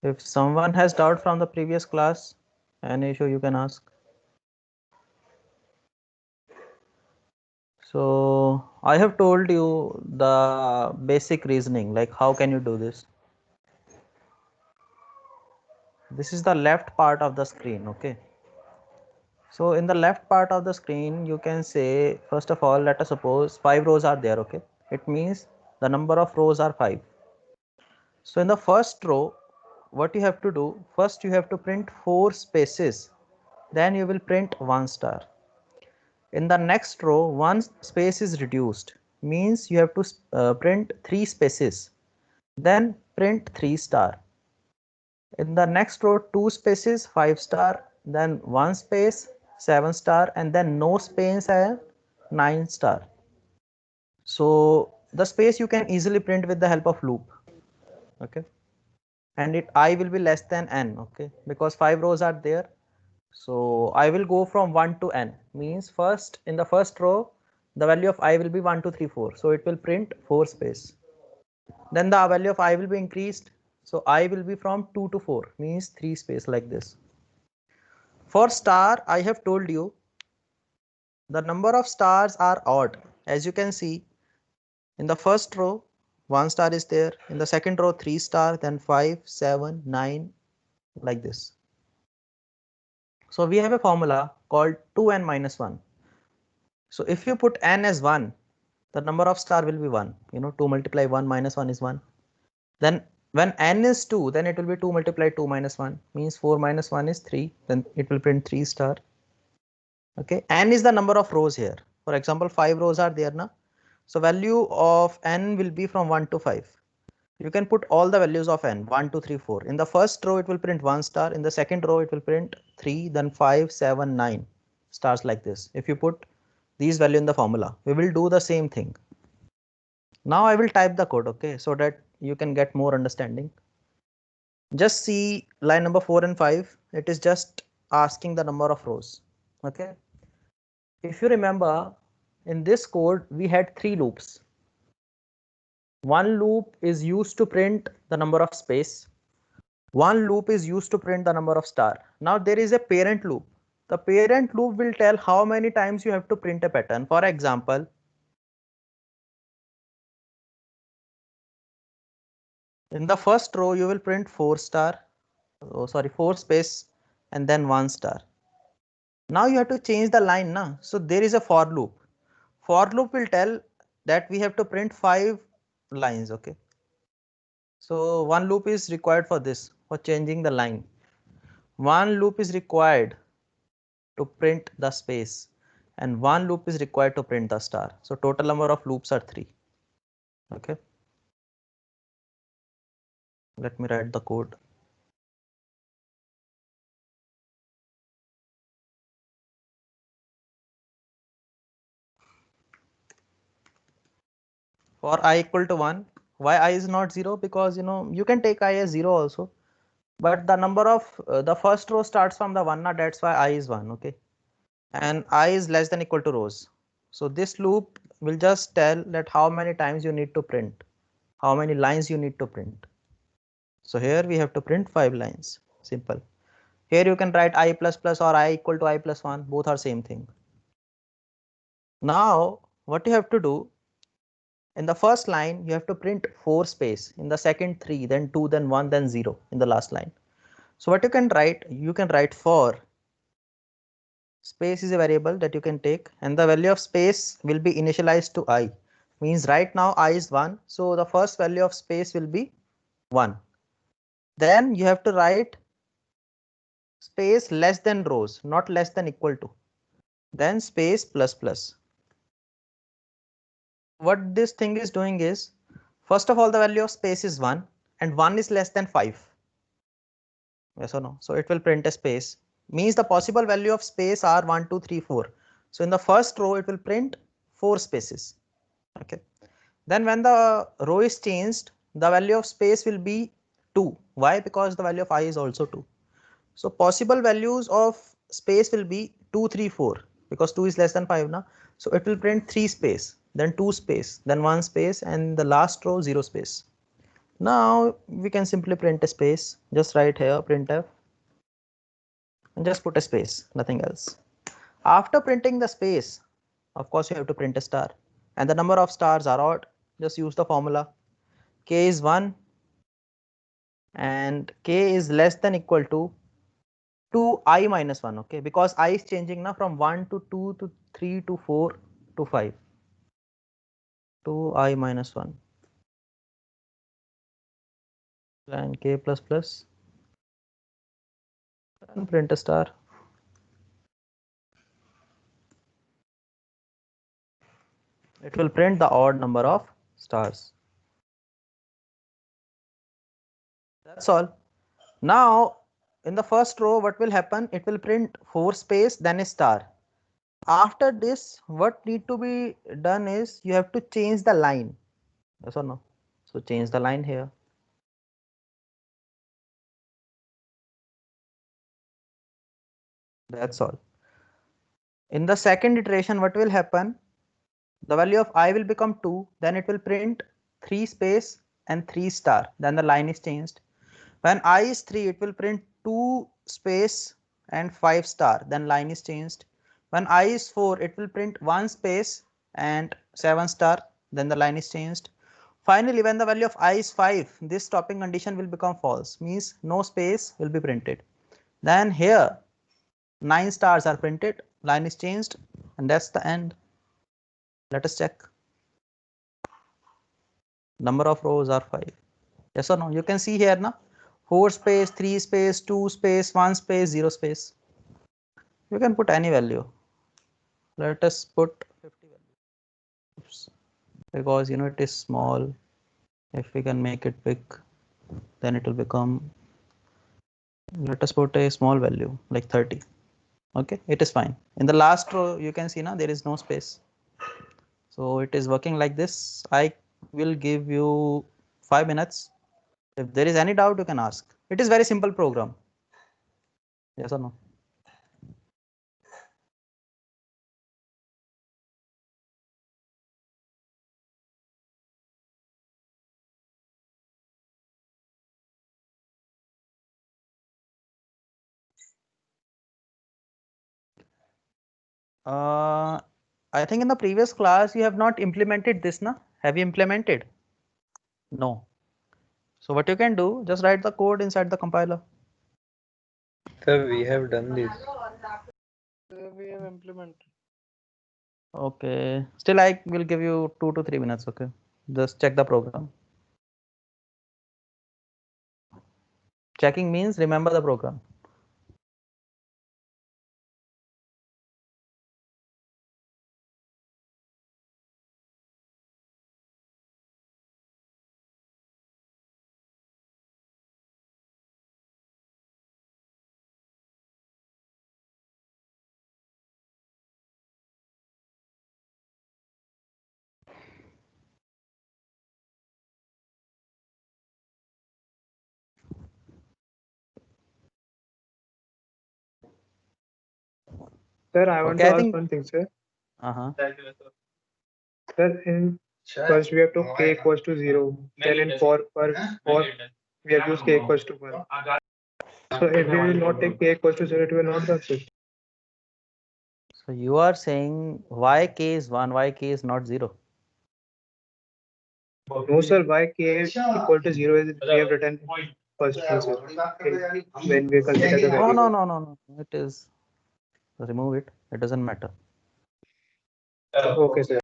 If someone has doubt from the previous class, any issue you can ask. So I have told you the basic reasoning, like how can you do this? This is the left part of the screen, okay? So in the left part of the screen, you can say, first of all, let us suppose 5 rows are there, okay? It means the number of rows are 5. So in the first row, what you have to do, first you have to print 4 spaces, then you will print 1 star. In the next row, 1 space is reduced, means you have to print 3 spaces, then print 3 star. In the next row, 2 spaces, 5 star, then 1 space, 7 star, and then no space and 9 star. So the space you can easily print with the help of loop, okay? And it I will be less than n, okay, because 5 rows are there. So I will go from 1 to n, means first in the first row the value of I will be 1 2 3 4, so it will print 4 space. Then the value of I will be increased, so I will be from 2 to 4, means 3 space, like this. For star, I have told you the number of stars are odd. As you can see, in the first row 1 star is there, in the second row 3 star, then 5 7 9, like this. So we have a formula called 2n minus 1. So if you put n as 1, the number of star will be 1. 2 multiply 1 minus 1 is 1. Then when n is 2, then it will be 2 multiply 2 minus 1, means 4 minus 1 is 3. Then it will print 3 star. Okay, n is the number of rows here. For example, 5 rows are there now. So value of n will be from 1 to 5. You can put all the values of n, 1 2 3 4. In the first row it will print 1 star, in the second row it will print 3, then 5 7 9 stars, like this. If you put these value in the formula, we will do the same thing. Now I will type the code, okay, so that you can get more understanding. Just see line number 4 and 5. It is just asking the number of rows, okay. If you remember, in this code we had 3 loops. One loop is used to print the number of space. One loop is used to print the number of star. Now there is a parent loop. The parent loop will tell how many times you have to print a pattern. For example, in the first row you will print 4 star, 4 space, and then 1 star. Now you have to change the line now. So there is a for loop. For loop will tell that we have to print 5 lines, okay. So one loop is required for this, for changing the line. One loop is required to print the space, and one loop is required to print the star. So total number of loops are 3. Okay. Let me write the code. For I equal to 1, why I is not 0? Because you can take I as 0 also, but the number of the first row starts from the 1, now that's why I is 1, okay. And I is less than equal to rows. So this loop will just tell that how many times you need to print, how many lines you need to print. So here we have to print 5 lines, simple. Here you can write I plus plus or I equal to I plus 1, both are same thing. Now what you have to do, in the first line you have to print 4 space, in the second 3, then 2, then 1, then 0 in the last line. So what you can write for space is a variable that you can take, and the value of space will be initialized to I, means right now I is 1, so the first value of space will be 1. Then you have to write space less than rows, not less than equal to, then space plus plus. What this thing is doing is, first of all the value of space is 1 and 1 is less than 5. Yes or no? So it will print a space, means the possible value of space are 1 2 3 4. So in the first row it will print 4 spaces. Okay. Then when the row is changed, the value of space will be 2. Why? Because the value of I is also 2. So possible values of space will be 2 3 4, because 2 is less than 5 now. So it will print 3 space, then 2 space, then 1 space, and the last row 0 space. Now we can simply print a space. Just write here printf and just put a space, nothing else. After printing the space, of course you have to print a star, and the number of stars are odd. Just use the formula. K is 1 and k is less than equal to 2i minus 1, okay, because I is changing now from 1 to 2 to 3 to 4 to 5. 2i minus 1 and k plus plus and print a star. It will print the odd number of stars. That's all. Now in the first row what will happen, it will print 4 space then a star. After this what need to be done is you have to change the line, yes or no? So change the line here. That's all. In the second iteration what will happen, the value of I will become 2, then it will print 3 space and 3 star, then the line is changed. When I is 3, it will print 2 space and 5 star, then line is changed. When I is 4, it will print 1 space and 7 star, then the line is changed. Finally, when the value of I is 5, this stopping condition will become false, means no space will be printed. Then here 9 stars are printed, line is changed, and that's the end. Let us check. Number of rows are 5. Yes or no? You can see here now 4 space, 3 space, 2 space, 1 space, 0 space. You can put any value. Let us put 50 values because you know it is small. If we can make it big, then it will become, let us put a small value like 30. Okay, it is fine. In the last row you can see now there is no space. So it is working like this. I will give you 5 minutes. If there is any doubt, you can ask. It is very simple program. Yes or no? I think in the previous class you have not implemented this, na? Have you implemented? No. So what you can do, just write the code inside the compiler. Sir, we have done this. We have implemented. Okay. Still, I will give you 2 to 3 minutes. Okay. Just check the program. Checking means remember the program. Sir, I want Okay. to I ask think. one thing, sir. Uh-huh. Sir, in first we have to k equals to 0. Then in for we have used k equals to 1. So if we will not take k equals to 0, it will not succeed. So you are saying why k is 1, why k is not 0? No, sir, why k equal to 0 is we have written first answer when we consider the No, variable. no, no, no, no. It is, remove it. It doesn't matter. Okay, sir.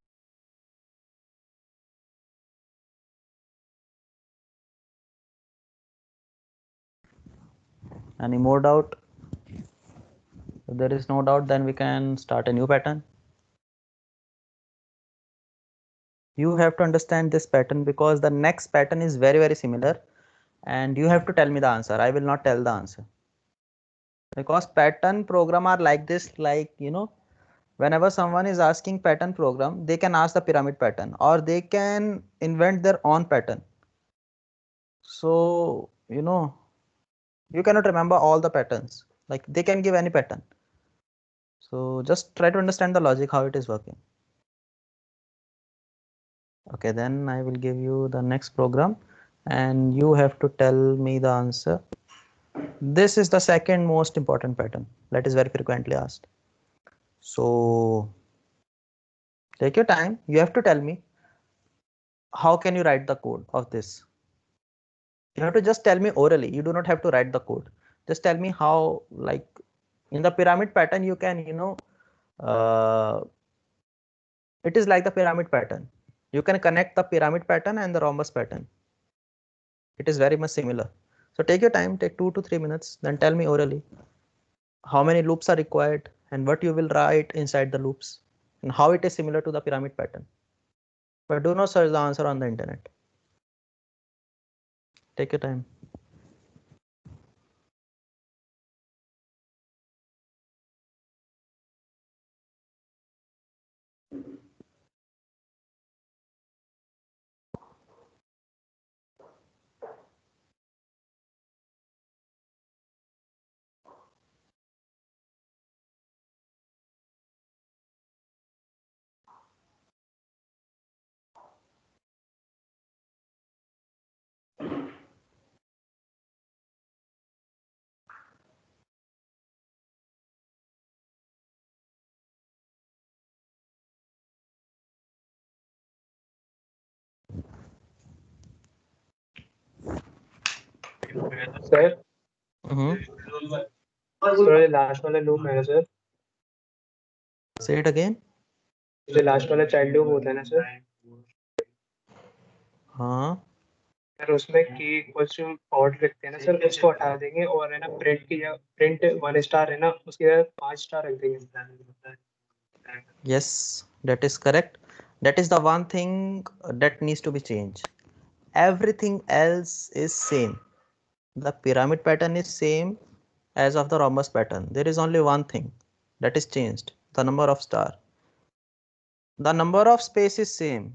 Any more doubt? If there is no doubt, then we can start a new pattern. You have to understand this pattern because the next pattern is very, very similar and you have to tell me the answer. I will not tell the answer. Because pattern program are like this, like, you know, whenever someone is asking pattern program, they can ask the pyramid pattern or they can invent their own pattern. So, you know, you cannot remember all the patterns. Like they can give any pattern. So just try to understand the logic, how it is working. Okay, then I will give you the next program and you have to tell me the answer. This is the second most important pattern that is very frequently asked. So take your time. You have to tell me how can you write the code of this. You have to just tell me orally. You do not have to write the code. Just tell me how, like in the pyramid pattern, you can, uh, it is like the pyramid pattern. You can connect the pyramid pattern and the rhombus pattern. It is very much similar. So take your time, take 2 to 3 minutes, then tell me orally how many loops are required and what you will write inside the loops and how it is similar to the pyramid pattern. But do not search the answer on the internet. Take your time. Sir Mm-hmm. Sir last वाला loop है ना sir, Say it again. जो last वाला child loop होता है ना sir, हाँ, sir उसमें की इक्वल्स टू ऑड लिखते हैं ना सर, उसको हटा देंगे और है ना प्रिंट की या प्रिंट 1 स्टार है ना उसकी जगह 5 स्टार रख देंगे. yes, that is correct. That is the one thing that needs to be changed. Everything else is same. The pyramid pattern is same as of the rhombus pattern. There is only one thing that is changed, the number of star. The number of space is same.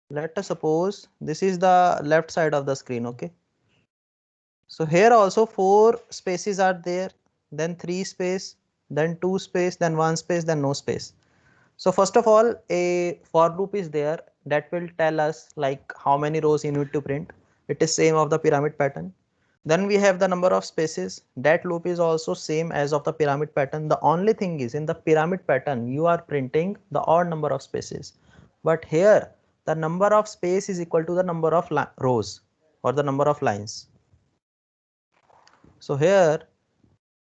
Let us suppose this is the left side of the screen, okay? So here also 4 spaces are there, then 3 space, then 2 space, then 1 space, then no space. So first of all, a for loop is there that will tell us like how many rows you need to print. It is same of the pyramid pattern. Then we have the number of spaces. That loop is also same as of the pyramid pattern. The only thing is in the pyramid pattern, you are printing the odd number of spaces. But here, the number of space is equal to the number of rows or the number of lines. So here,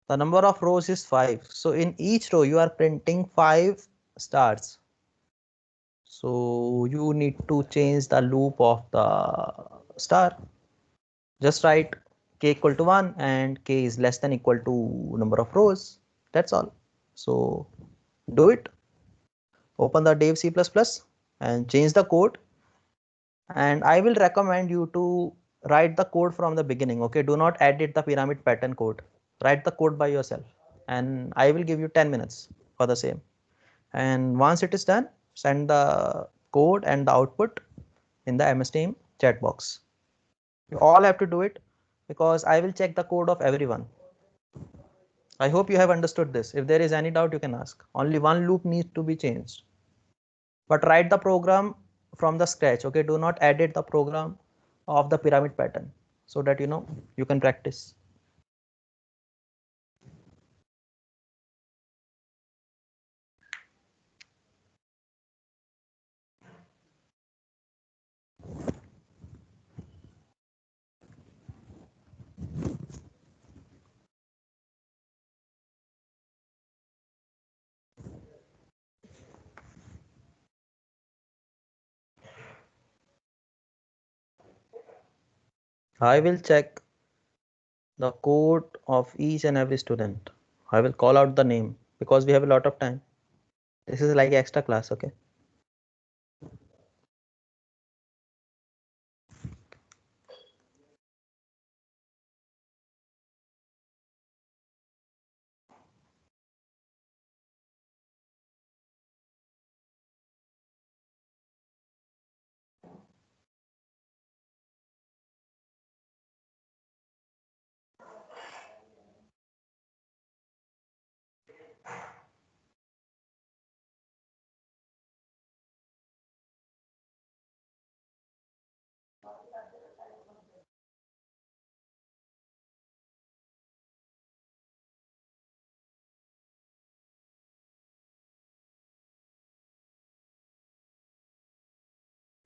the number of rows is 5. So in each row, you are printing 5 stars. So you need to change the loop of the star. Just write k equal to 1 and k is less than equal to number of rows. That's all. So do it. Open the dev C++ and change the code. And I will recommend you to write the code from the beginning. Okay, do not edit the pyramid pattern code. Write the code by yourself. And I will give you 10 minutes for the same. And once it is done, send the code and the output in the MS Team chat box. You all have to do it because I will check the code of everyone. I hope you have understood this. If there is any doubt, you can ask. Only one loop needs to be changed. But write the program from the scratch. Okay, do not edit the program of the pyramid pattern so that you can practice. I will check the code of each and every student. I will call out the name because we have a lot of time. This is like extra class, okay?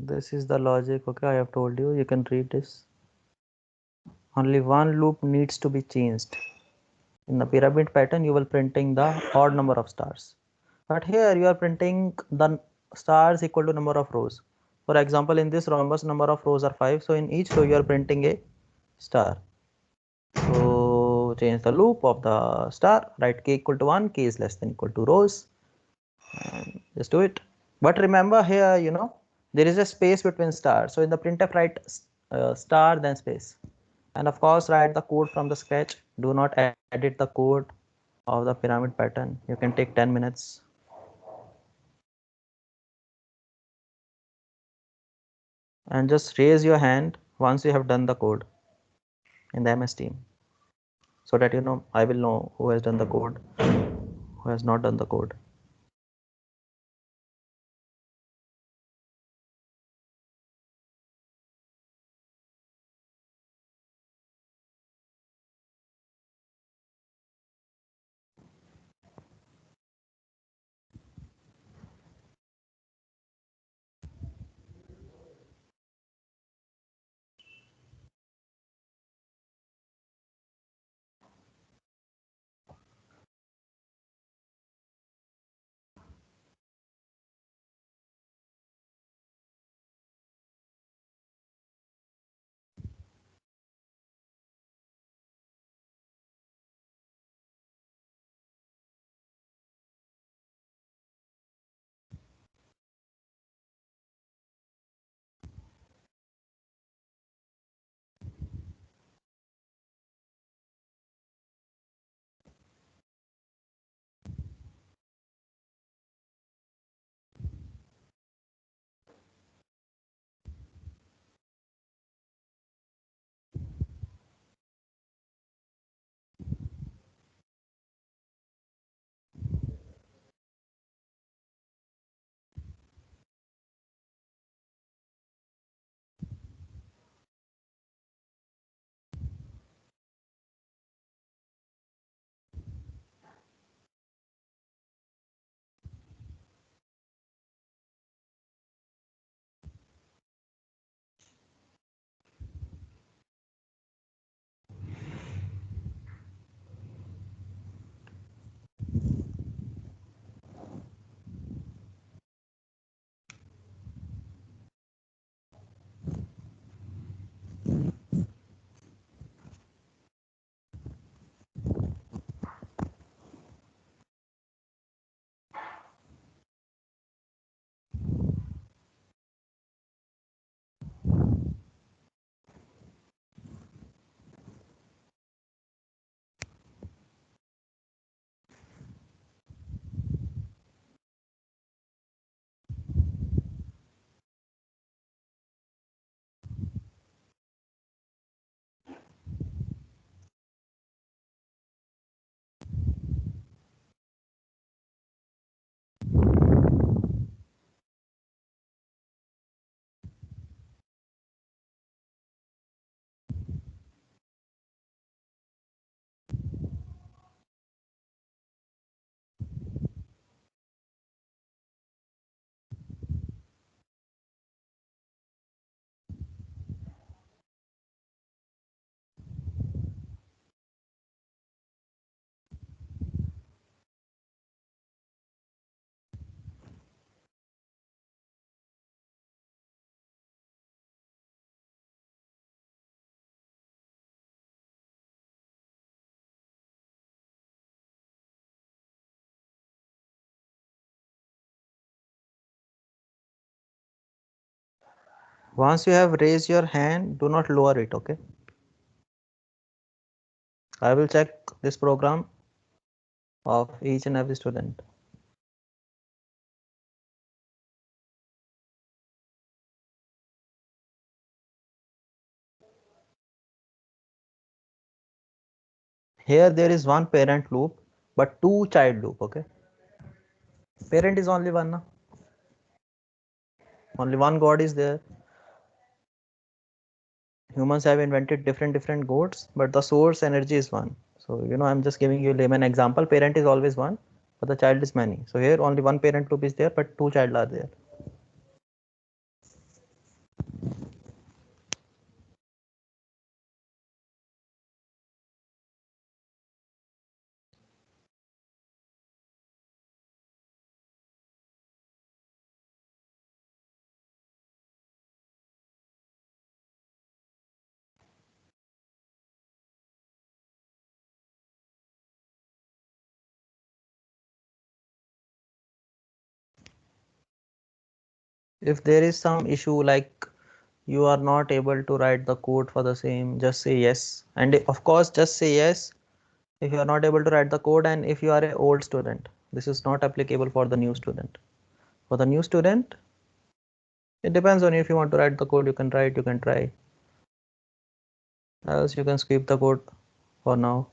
This is the logic. Okay, I have told you. You can read this. Only one loop needs to be changed. In the pyramid pattern, you will printing the odd number of stars. But here you are printing the stars equal to number of rows. For example, in this rhombus, number of rows are 5. So in each row, you are printing a star. So change the loop of the star, write k equal to 1, k is less than equal to rows, and just do it. But remember here, there is a space between stars. So in the printf, write star then space. And of course, write the code from the scratch. Do not edit the code of the pyramid pattern. You can take 10 minutes. And just raise your hand once you have done the code in the MS Team, so that I will know who has done the code, who has not done the code. Once you have raised your hand, do not lower it. Okay, I will check this program of each and every student. Here there is one parent loop but two child loop. Okay, parent is only one. Only one god is there. Humans have invented different gods, but the source energy is one. So I'm just giving you a layman example. Parent is always one, but the child is many. So here only one parent loop is there, but two child are there. If there is some issue like you are not able to write the code for the same, just say yes. And of course, just say yes if you are not able to write the code and if you are an old student. This is not applicable for the new student. For the new student, it depends on you. If you want to write the code, you can write, you can try. Else you can skip the code for now.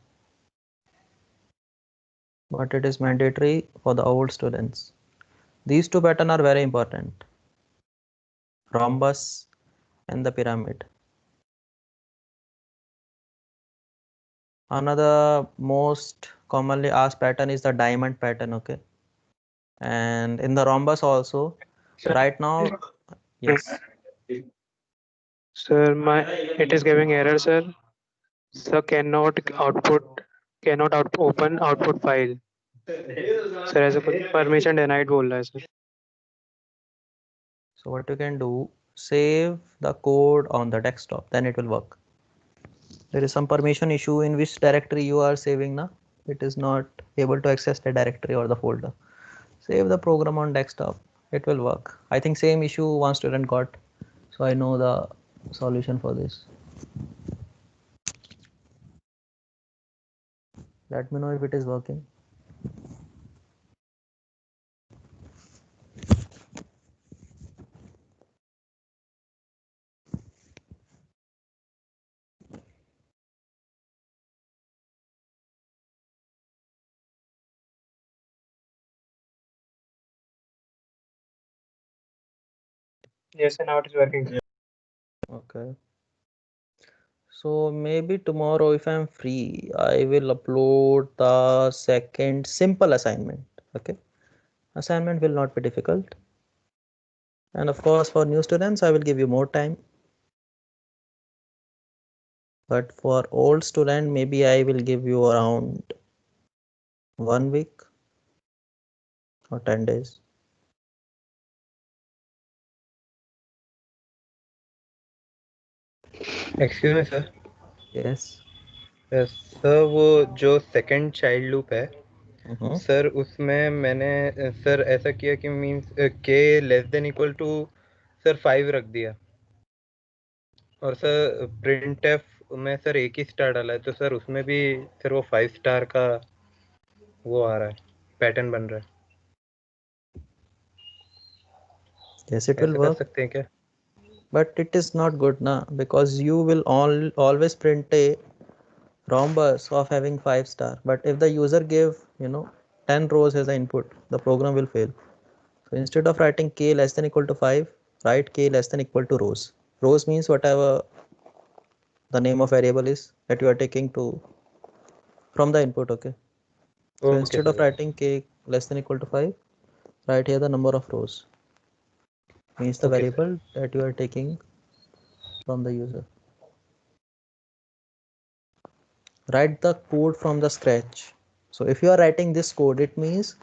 But it is mandatory for the old students. These two patterns are very important. Rhombus and the pyramid. Another most commonly asked pattern is the diamond pattern, okay? And in the rhombus also, Sir, right now, yes. sir, it is giving error, sir. Sir cannot open output file. Sir ऐसे कुछ permission denied बोल रहा है sir. So what you can do, save the code on the desktop, then it will work. There is some permission issue in which directory you are saving now. It is not able to access the directory or the folder. Save the program on desktop, it will work. I think same issue one student got, so I know the solution for this. Let me know if it is working. Yes, sir, now it is working. Okay. So maybe tomorrow if I'm free, I will upload the second simple assignment. Okay. Assignment will not be difficult. And of course, for new students, I will give you more time. But for old student, maybe I will give you around 1 week or 10 days. Excuse me sir. Yes. Sir वो जो second child loop है Mhm. Sir उसमें मैंने sir ऐसा किया कि means के less than equal to sir 5 रख दिया और सर प्रिंट एफ में सर एक ही स्टार डाला है तो सर उसमें भी सर वो 5 स्टार का वो आ रहा है पैटर्न बन रहा है. Yes, it will ऐसा कर work. सकते हैं क्या? But it is not good now because you will always print a rhombus of having 5 star. But if the user give 10 rows as an input, the program will fail. So instead of writing k less than equal to 5, write k less than equal to rows. Rows means whatever the name of variable is that you are taking to from the input. Okay. So okay instead of sir. writing k less than equal to 5, write here the number of rows. Means the okay sir. variable that you are taking from the user. Write the code from the scratch. So if you are writing this code, it means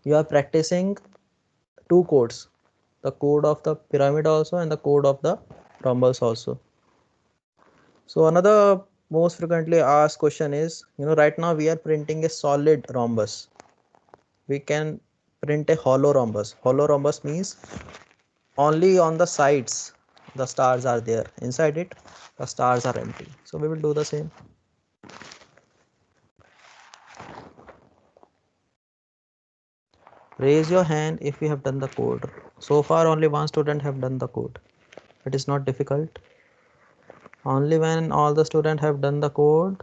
you are practicing two codes, the code of the pyramid also and the code of the rhombus also. So another most frequently asked question is, right now we are printing a solid rhombus. We can print a hollow rhombus. Hollow rhombus means only on the sides the stars are there. Inside it, the stars are empty. So we will do the same. Raise your hand if you have done the code. So far only one student have done the code. It is not difficult. Only when all the students have done the code,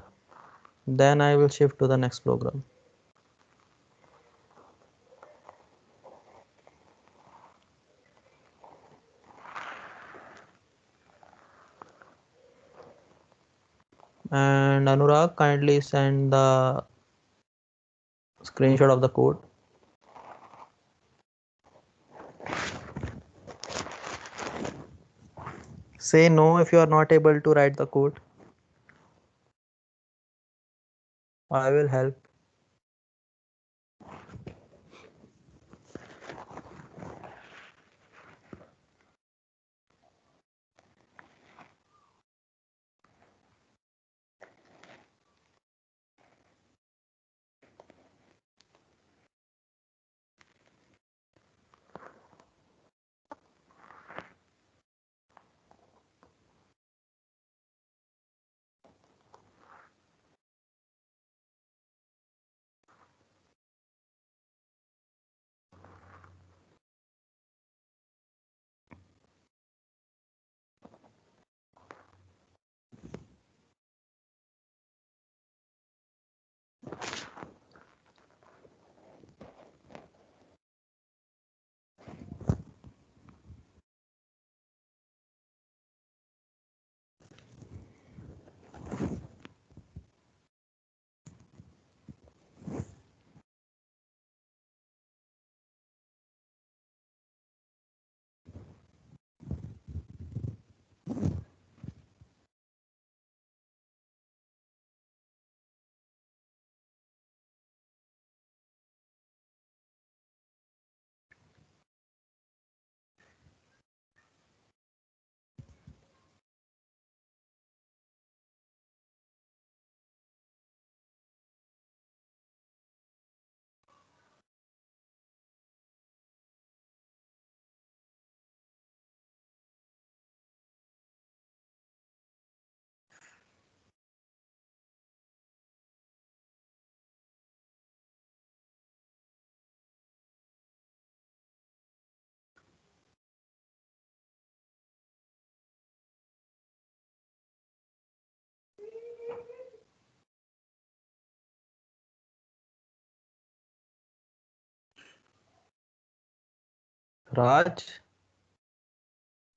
then I will shift to the next program. And Anurag, kindly send the screenshot of the code. Say no if you are not able to write the code. I will help. Raj,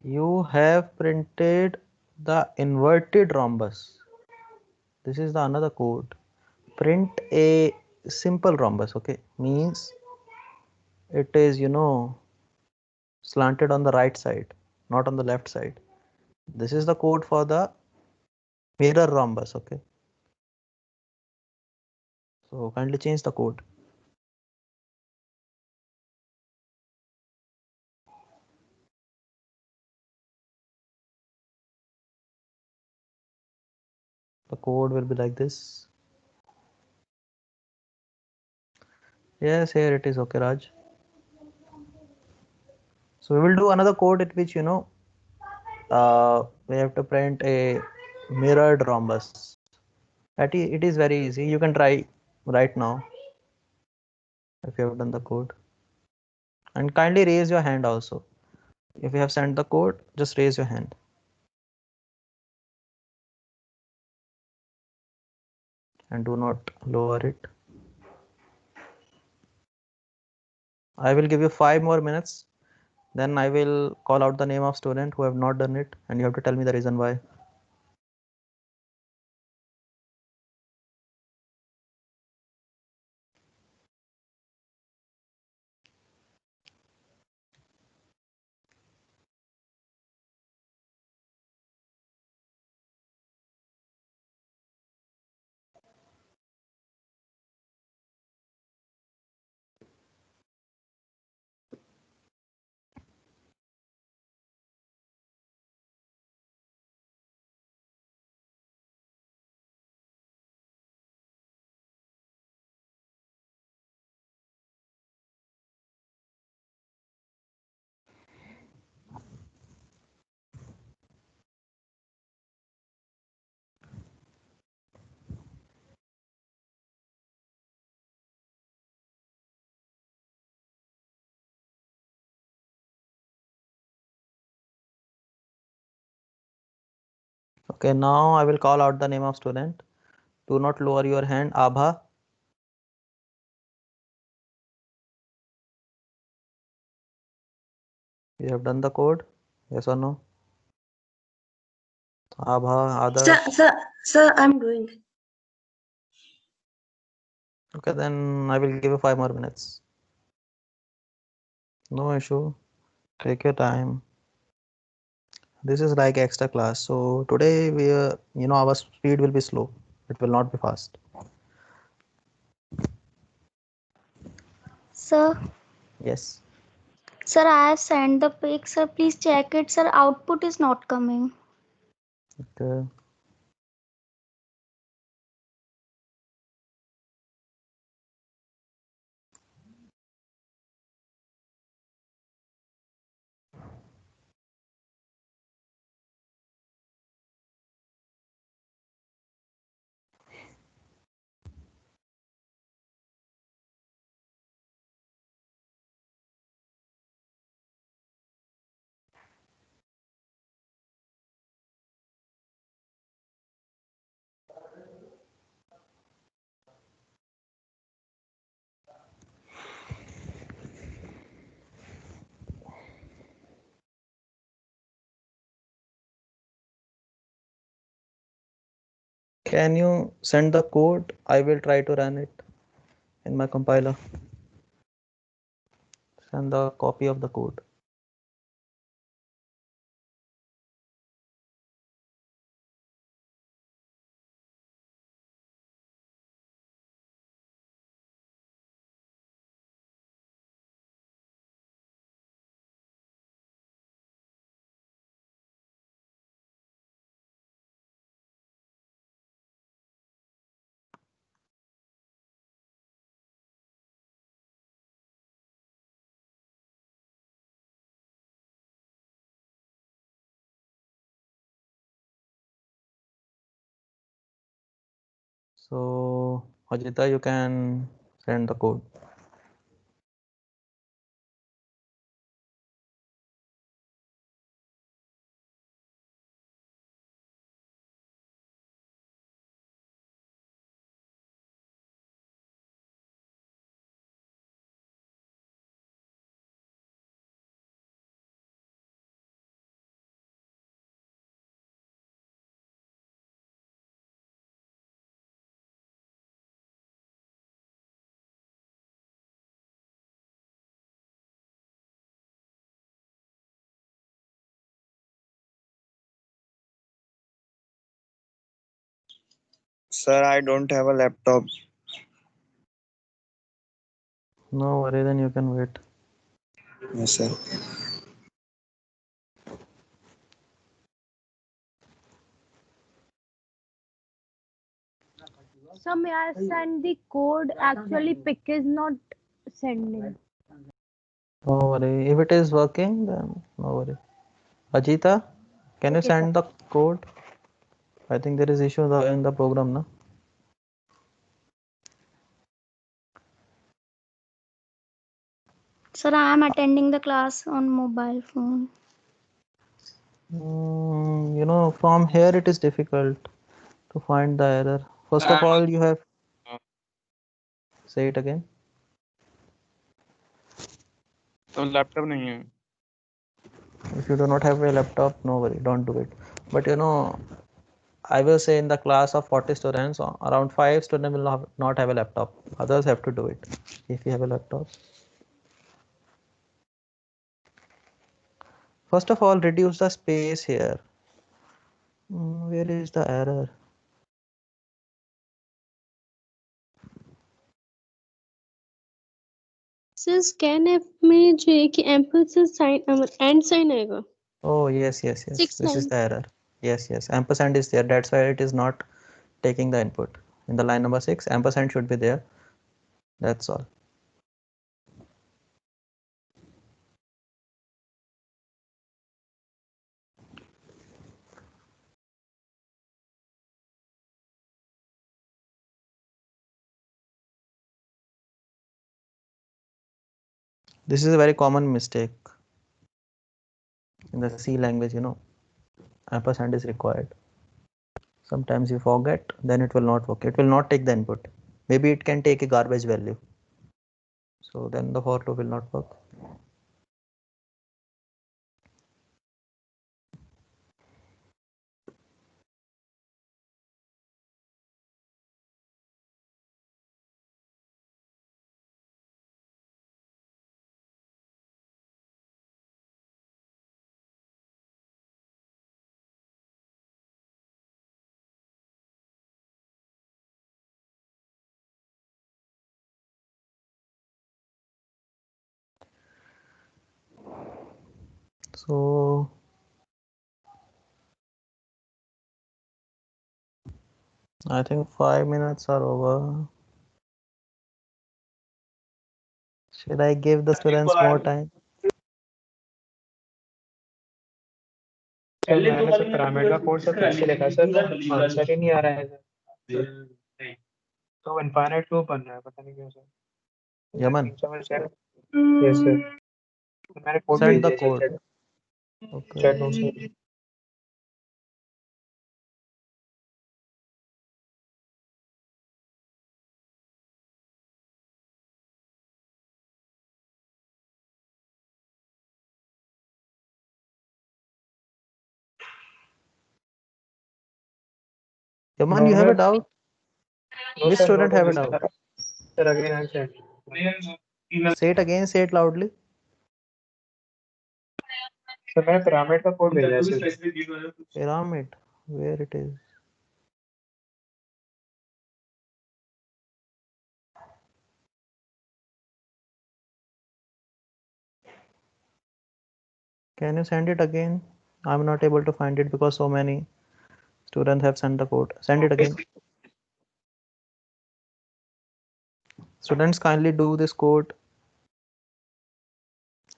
you have printed the inverted rhombus. This is the another code. Print a simple rhombus, okay? Means it is, slanted on the right side, not on the left side. This is the code for the mirror rhombus, okay? So kindly change the code. The code will be like this. Yes, here it is, okay, Raj. So we will do another code at which, we have to print a mirrored rhombus. It is very easy. You can try right now if you have done the code. And kindly raise your hand also. If you have sent the code, just raise your hand. And do not lower it. I will give you 5 more minutes. Then I will call out the name of student who have not done it, and you have to tell me the reason why. Okay, now I will call out the name of student. Do not lower your hand. Abha. You have done the code? Yes or no? Abha, Adarsh. Sir, I'm doing. Okay, then I will give you 5 more minutes. No issue. Take your time. This is like extra class. So today our speed will be slow. It will not be fast. Sir, Yes. sir, I have sent the pic. Sir, please check it. Sir, output is not coming. Okay. Can you send the code? I will try to run it in my compiler. Send the copy of the code. So Ajita, you can send the code. Sir, I don't have a laptop. No worry, then you can wait. Yes, sir. So may I send the code? Actually, pick is not sending. No worry. If it is working, then no worry. Ajita, can you Okay, sir. send the code? I think there is issue in the program, na? Sir, I am attending the class on mobile phone. You know, from here it is difficult to find the error. First of all, you have say it again. तो laptop नहीं है. If you do not have a laptop, no worry, don't do it. But you know, I will say in the class of 40 students, around 5 students will not have a laptop. Others have to do it if you have a laptop. First of all, reduce the space here. Where is the error? Sir scan app में जो है कि ampersand sign and sign आएगा. Oh, yes. Six This is line. the error. Yes. Ampersand is there. That's why it is not taking the input. In the line number 6, ampersand should be there. That's all. This is a very common mistake in the C language, you know. Ampersand is required. Sometimes you forget, then it will not work. It will not take the input. Maybe it can take a garbage value. So then the for loop will not work. So I think 5 minutes are over. Should I give the students more time? Sir मैंने sir pyramid का code sir कैसे लिखा sir answer ही नहीं आ रहा है sir. तो infinite loop बन रहा है पता नहीं क्यों सर. Yaman, yes sir. मैंने कोड भेज send the दिया code. Sir Okay. चैट में sir. Yaman, you have a doubt? No Which sir, student not have a only doubt? sir. Sir again I said. Say it again, say it loudly. Sir मैंने pyramid का code भेजा है sir. Pyramid, where it is? Can you send it again? I'm not able to find it because so many students have sent the code. Send it again. Students, kindly do this code.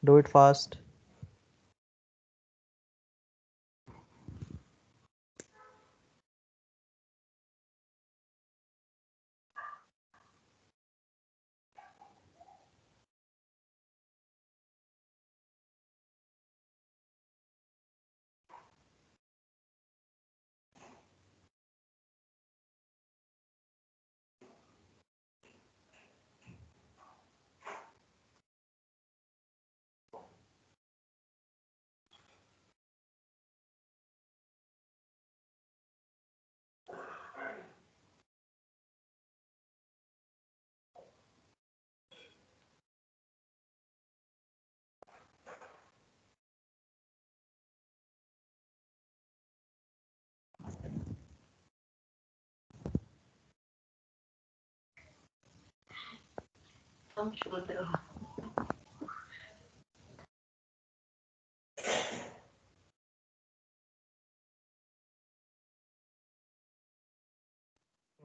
Do it fast.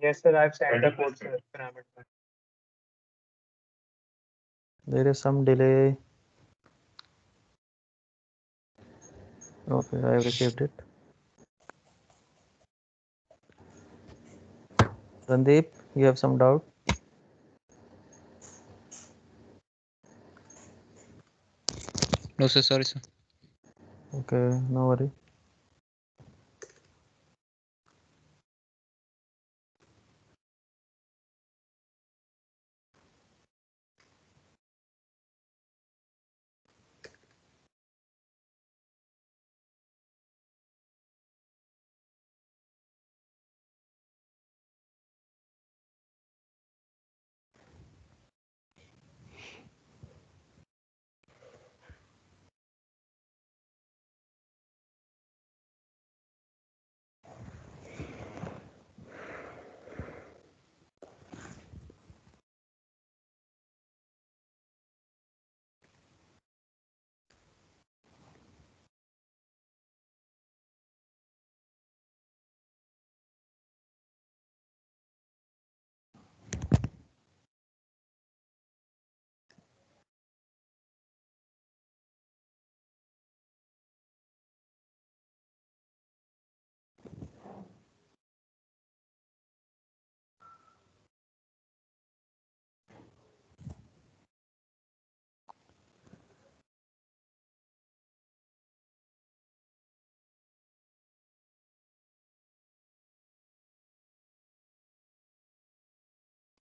Yes, sir. I've sent the code, sir. Parameter. There is some delay. Okay, I have received it. Randeep, you have some doubt? No, sir. Sorry, sir. Okay, no worry.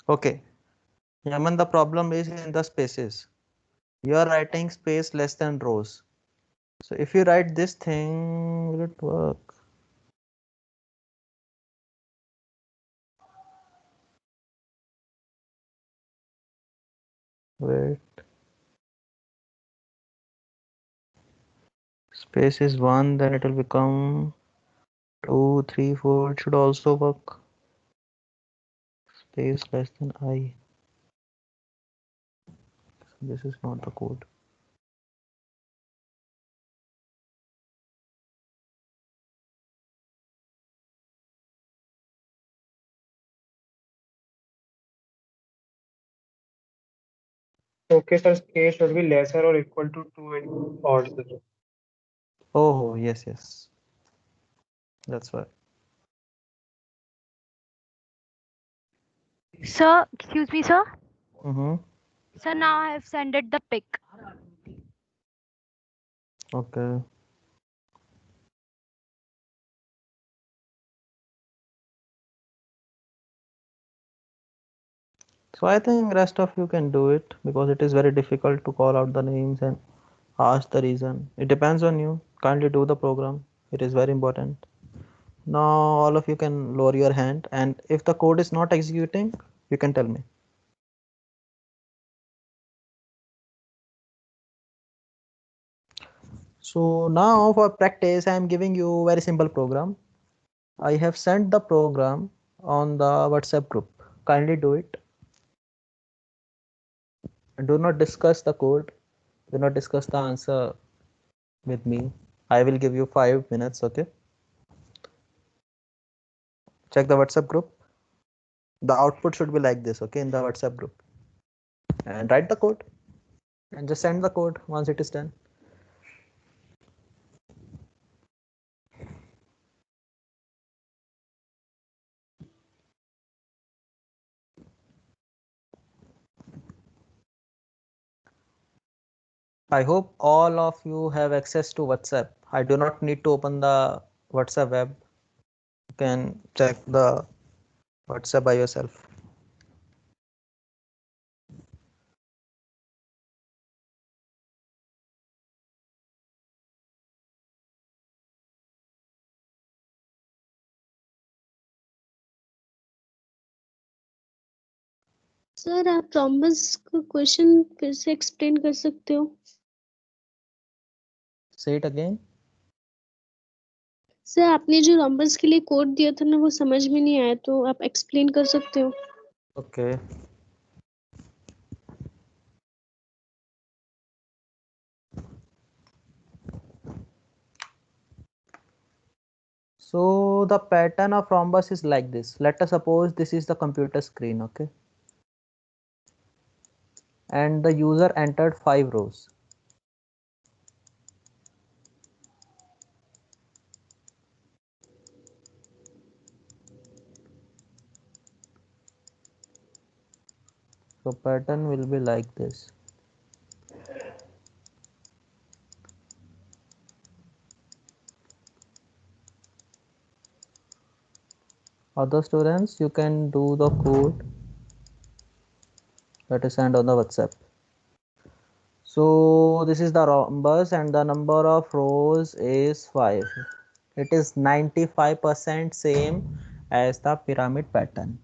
Okay. Yaman, the problem is in the spaces. You are writing space less than rows. So if you write this thing, will it work? Wait. Space is 1, then it will become 2, 3, 4. It should also work. Space less than I. This is not the code. Okay, sir. K should be lesser or equal to 2 and odd, sir. Oh, yes, yes. That's why. Sir, excuse me, sir. Mm-hmm. Sir, now I have sent it the pic. Okay. So I think rest of you can do it because it is very difficult to call out the names and ask the reason. It depends on you. Kindly do the program. It is very important. Now all of you can lower your hand, and if the code is not executing, you can tell me. So now for practice, I am giving you very simple program. I have sent the program on the WhatsApp group. Kindly do it. Do not discuss the code. Do not discuss the answer with me. I will give you 5 minutes, okay? Check the WhatsApp group. The output should be like this, okay, in the WhatsApp group. And write the code and just send the code once it is done. I hope all of you have access to WhatsApp. I do not need to open the WhatsApp web. You can check the WhatsApp by yourself. Sir आप rhombus का question फिर से explain कर सकते हो? Say it again. Sir आपने जो rhombus के लिए कोड दिया था ना वो समझ में नहीं आया, तो आप एक्सप्लेन कर सकते हो? Okay. So the pattern of rhombus is like this. Let us suppose this is the computer screen, okay? And the user entered 5 rows. So pattern will be like this. Other students, you can do the code that is sent on the WhatsApp. So this is the rhombus and the number of rows is 5. It is 95% same as the pyramid pattern.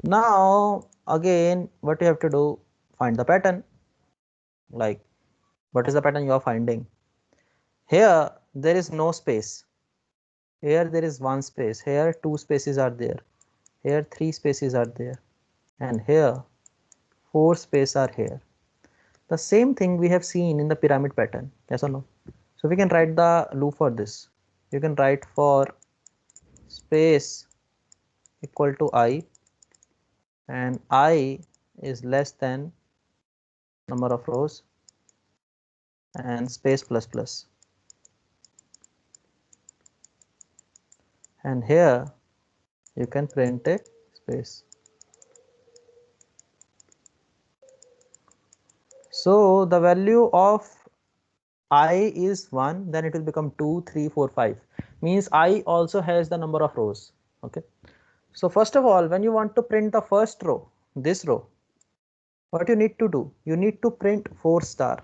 Now again, what you have to do, find the pattern. Like, what is the pattern you are finding? Here there is no space. Here there is one space. Here 2 spaces are there. Here 3 spaces are there. And here 4 spaces are here. The same thing we have seen in the pyramid pattern. Yes or no? So we can write the loop for this. You can write for space equal to I, and I is less than number of rows, and space plus plus. And here you can print a space. So the value of I is 1, then it will become 2, 3, 4, 5. Means I also has the number of rows. Okay. So first of all, when you want to print the first row, this row, what you need to do? You need to print 4 star.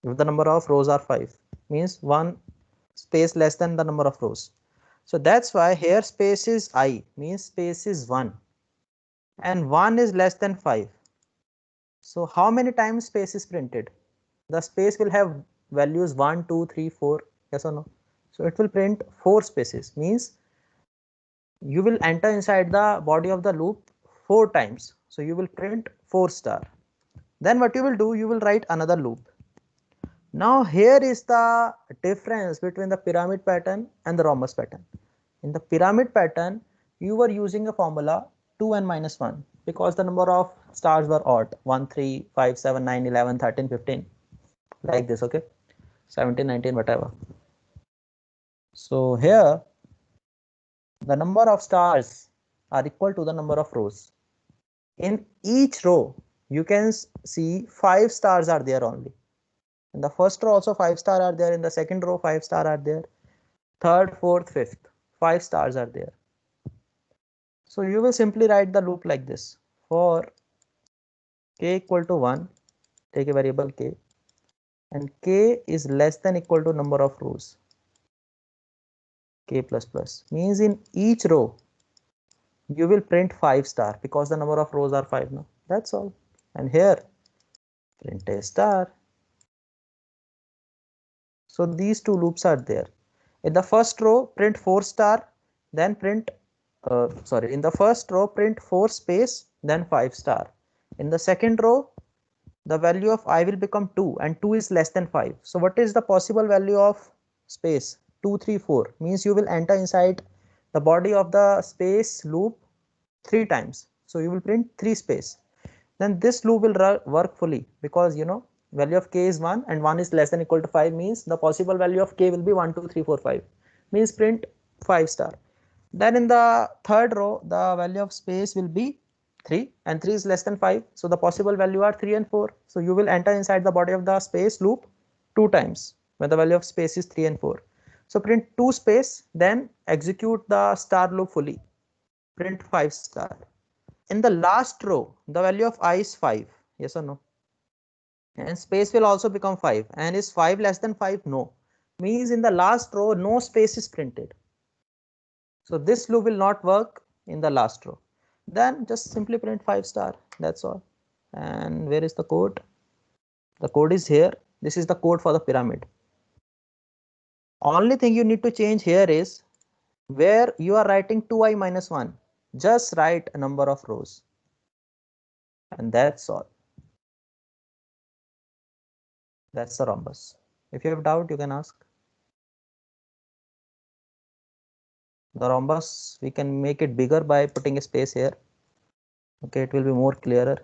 If the number of rows are 5, means one space less than the number of rows. So that's why here space is I, means space is 1, and 1 is less than 5. So how many times space is printed? The space will have values 1, 2, 3, 4. Yes or no? So it will print 4 spaces, means you will enter inside the body of the loop 4 times. So you will print 4 star. Then what you will do, you will write another loop. Now here is the difference between the pyramid pattern and the rhombus pattern. In the pyramid pattern, you were using a formula 2n minus 1 because the number of stars were odd, 1, 3, 5, 7, 9, 11, 13, 15, like this, okay, 17, 19, whatever. So here the number of stars are equal to the number of rows. In each row you can see 5 stars are there only. In the first row also 5 stars are there, in the second row 5 stars are there, third, fourth, fifth, 5 stars are there. So you will simply write the loop like this. For k equal to 1, take a variable k, and k is less than equal to number of rows, k plus plus, means in each row you will print 5 star because the number of rows are 5 now. That's all. And here print a star. So these two loops are there. In the first row print 4 star, then print in the first row print 4 space, then 5 star. In the second row the value of I will become 2, and 2 is less than 5. So what is the possible value of space? 2, 3, 4, means you will enter inside the body of the space loop 3 times. So you will print 3 space. Then this loop will work fully because you know value of k is 1 and 1 is less than equal to 5, means the possible value of k will be 1, 2, 3, 4, 5, means print 5 star. Then in the third row the value of space will be 3, and 3 is less than 5, so the possible value are 3 and 4. So you will enter inside the body of the space loop 2 times when the value of space is 3 and 4. So print 2 space, then execute the star loop fully, print 5 star. In the last row the value of I is 5, yes or no, and space will also become 5, and is 5 less than 5? No, means in the last row no space is printed. So this loop will not work in the last row. Then just simply print 5 star, that's all. And where is the code? The code is here. This is the code for the pyramid. Only thing you need to change here is where you are writing 2i minus 1, just write a number of rows, and that's all. That's the rhombus. If you have doubt, you can ask. The rhombus, we can make it bigger by putting a space here. Okay, it will be more clearer.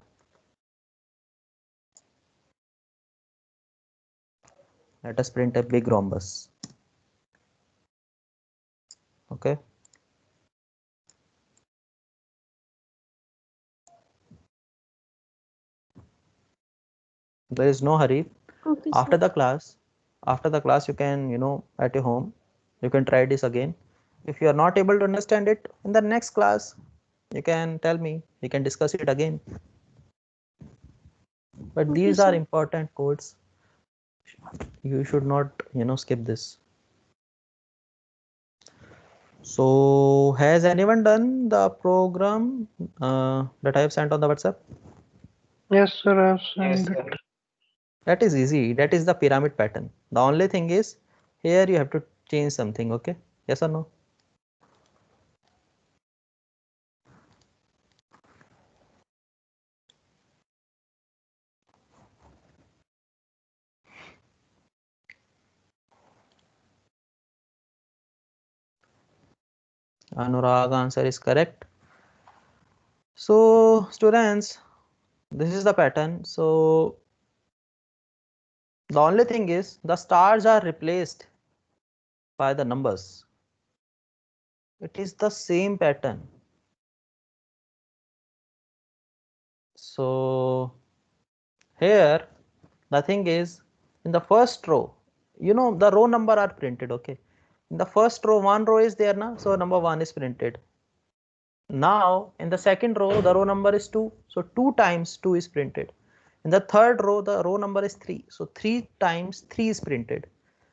Let us print a big rhombus. Okay. There is no hurry. Okay, After sir. the class, you can, at your home, you can try this again. If you are not able to understand it in the next class, you can tell me, we can discuss it again. But Okay, these are sir. important codes. You should not, skip this. So has anyone done the program that I have sent on the WhatsApp? Yes, sir, I've sent it. That is easy. That is the pyramid pattern. The only thing is here you have to change something. Okay, yes or no? Anurag answer is correct. So students, this is the pattern. So the only thing is the stars are replaced by the numbers. It is the same pattern. So here the thing is, in the first row, the row number are printed. Okay, in the first row, one row is there now, so number 1 is printed. Now in the second row, the row number is 2, so 2 times 2 is printed. In the third row, the row number is 3, so 3 times 3 is printed.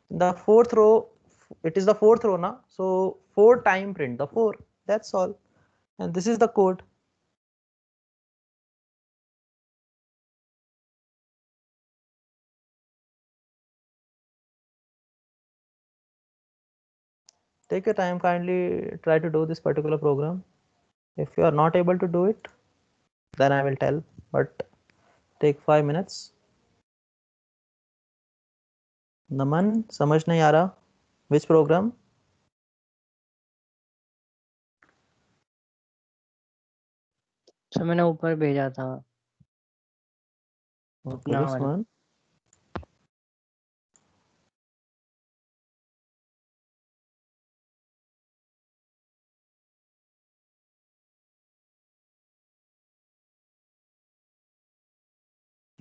In the fourth row, it is the fourth row now, so 4 time print the 4. That's all. And this is the code. Take your time, kindly try to do this particular program. If you are not able to do it, then I will tell, but take 5 minutes. नमन समझ नहीं आ रहा, which program? Sir मैंने ऊपर भेजा था Okay, अपना this वाला। one.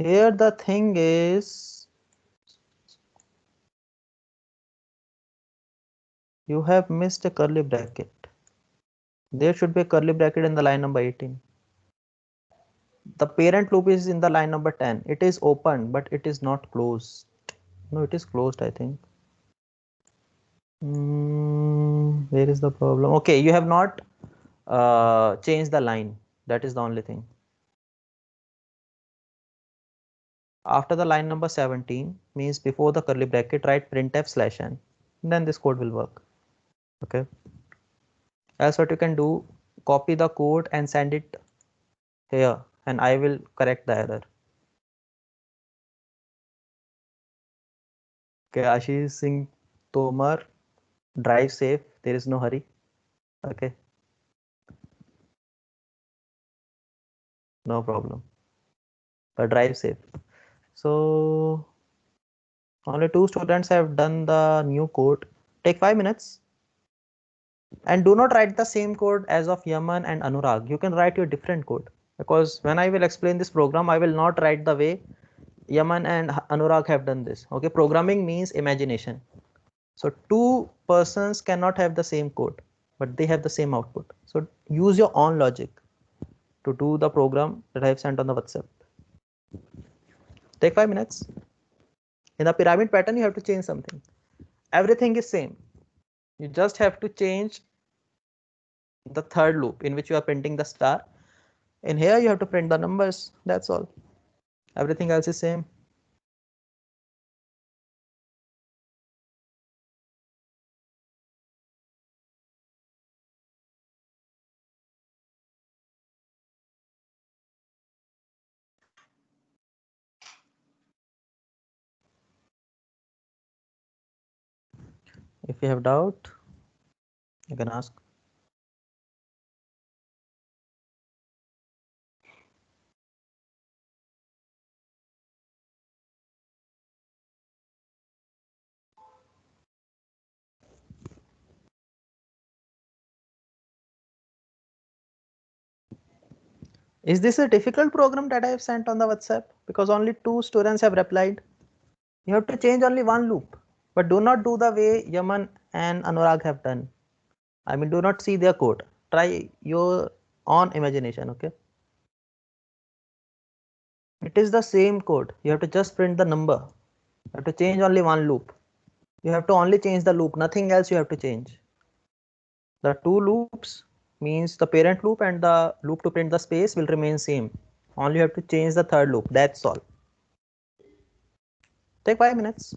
Here the thing is, you have missed a curly bracket. There should be a curly bracket in the line number 18. The parent loop is in the line number 10. It is open, but it is not closed. No, it is closed, I think. Where is the problem? Okay, you have not changed the line. That is the only thing. After the line number 17, means before the curly bracket, write printf/n. Then this code will work. Okay. Else what you can do, copy the code and send it here, and I will correct the error. Okay, Ashish Singh Tomar, drive safe. There is no hurry. Okay. No problem. But drive safe. So only 2 students have done the new code. Take 5 minutes. And do not write the same code as of Yaman and Anurag. You can write your different code, because when I will explain this program, I will not write the way Yaman and Anurag have done this. Okay, programming means imagination. So 2 persons cannot have the same code, but they have the same output. So use your own logic to do the program that I have sent on the WhatsApp. Take 5 minutes. In the pyramid pattern, you have to change something. Everything is same. You just have to change the third loop in which you are printing the star. In here, you have to print the numbers. That's all. Everything else is same. If you have doubt, you can ask. Is this a difficult program that I have sent on the WhatsApp? Because only 2 students have replied. You have to change only one loop, but do not do the way Yaman and Anurag have done. I mean, do not see their code. Try your own imagination, okay? It is the same code. You have to just print the number. You have to change only one loop. You have to only change the loop, nothing else you have to change. The 2 loops means the parent loop and the loop to print the space will remain same. Only you have to change the third loop, that's all. Take 5 minutes.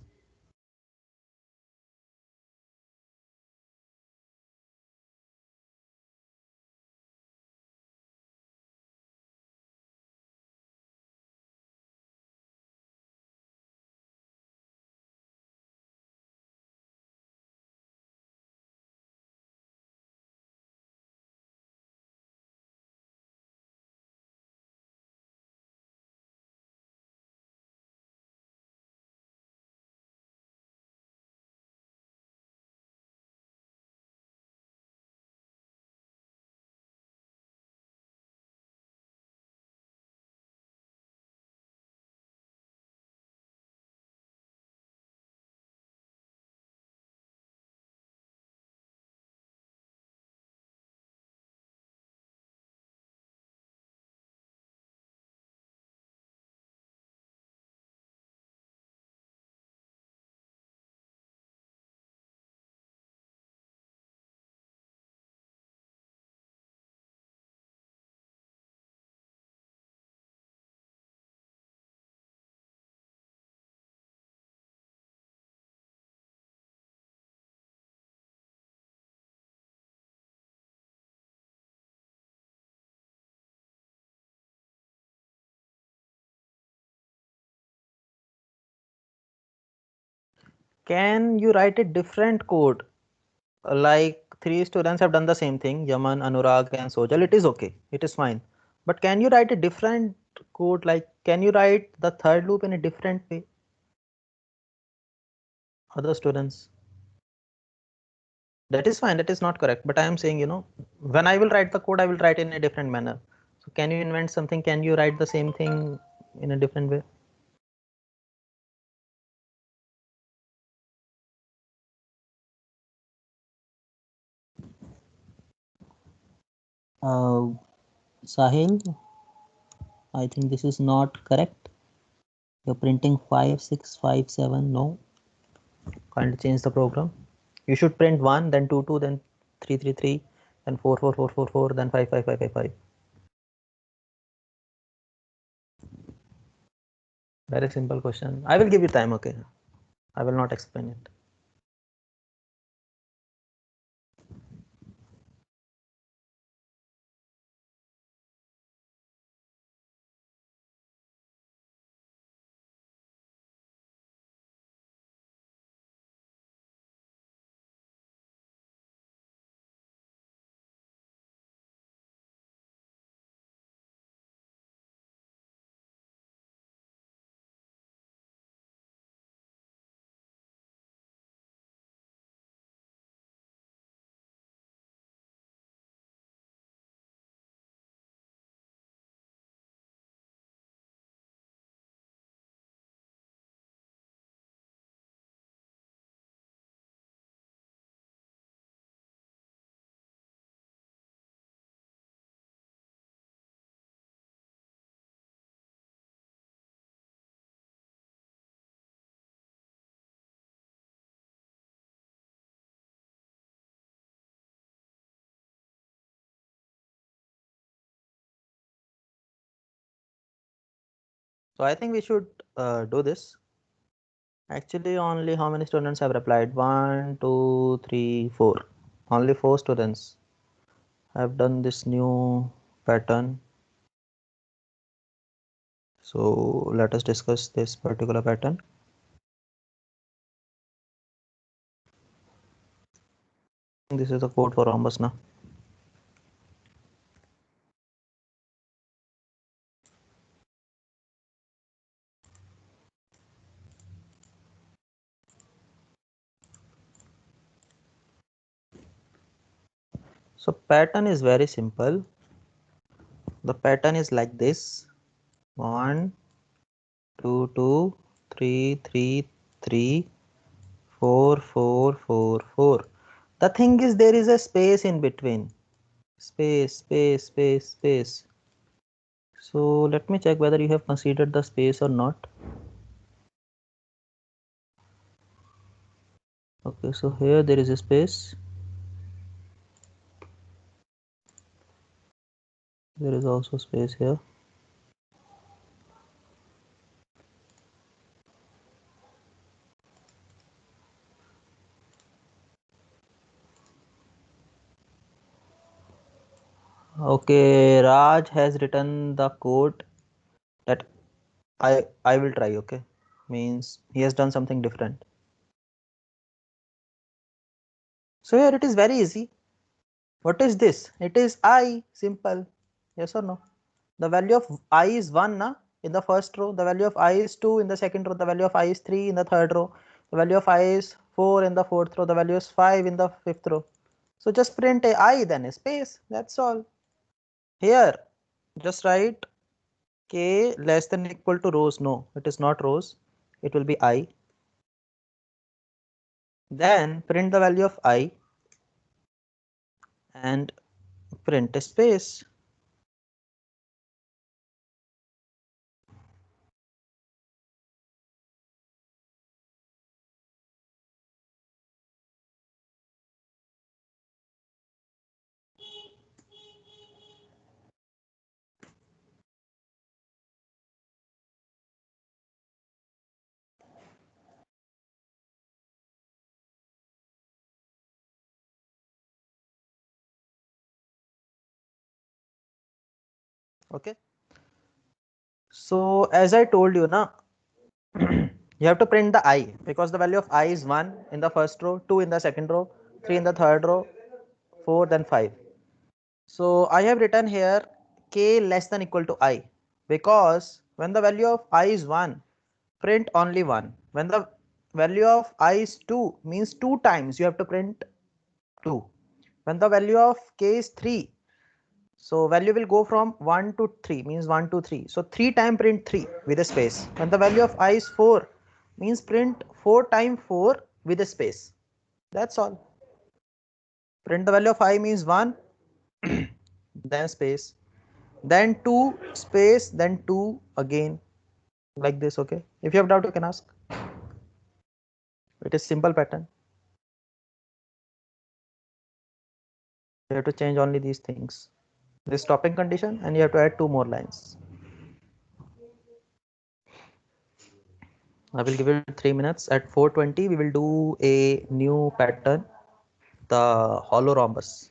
Can you write a different code? Like 3 students have done the same thing, Yaman, Anurag and Sojal. It is okay, it is fine. But can you write a different code? Like, can you write the third loop in a different way? Other students? That is fine, that is not correct. But I am saying, when I will write the code, I will write in a different manner. So can you invent something? Can you write the same thing in a different way? Sahil, I think this is not correct. You're printing 5, 6, 5, 7. No. Can't change the program. You should print 1, then 2, 2, then 3, 3, 3, then 4, 4, 4, 4, 4, then 5, 5, 5, 5, 5. Very simple question. I will give you time, okay? I will not explain it. So I think we should do this. Actually, only how many students have replied? 1, 2, 3, 4. Only 4 students have done this new pattern. So let us discuss this particular pattern. This is the code for rhombus now. So pattern is very simple. the pattern is like this: 1 2 2 3 3 3 4 4 4 4. The thing is, there is a space in between. Space. So let me check whether you have considered the space or not. Okay, so here there is a space. There is also space here. Okay, Raj has written the code that I will try. Okay, means he has done something different. So here it is very easy. What is this? It is I, simple. Yes or no? The value of I is 1 na, in the first row. The value of I is 2 in the second row. The value of I is 3 in the third row. The value of I is 4 in the fourth row. The value is 5 in the fifth row. So just print a I, then a space. That's all. Here, just write k less than equal to rows. No, it is not rows. It will be I. Then print the value of I and print a space. Okay. So as I told you na, you have to print the I, because the value of I is 1 in the first row, 2 in the second row, 3 in the third row, 4 then 5. So I have written here k less than equal to I, because when the value of I is 1, print only 1. When the value of I is 2, means 2 times you have to print 2. When the value of k is 3, so value will go from 1 to 3, means 1 to 3. So 3 time print 3 with a space. When the value of I is 4, means print 4 time 4 with a space. That's all. Print the value of I means 1, then space, then 2 space, then 2 again, like this. Okay, if you have doubt you can ask. It is simple pattern. You have to change only these things, this stopping condition, and you have to add 2 more lines. I will give it 3 minutes. At 4:20 we will do a new pattern, the hollow rhombus.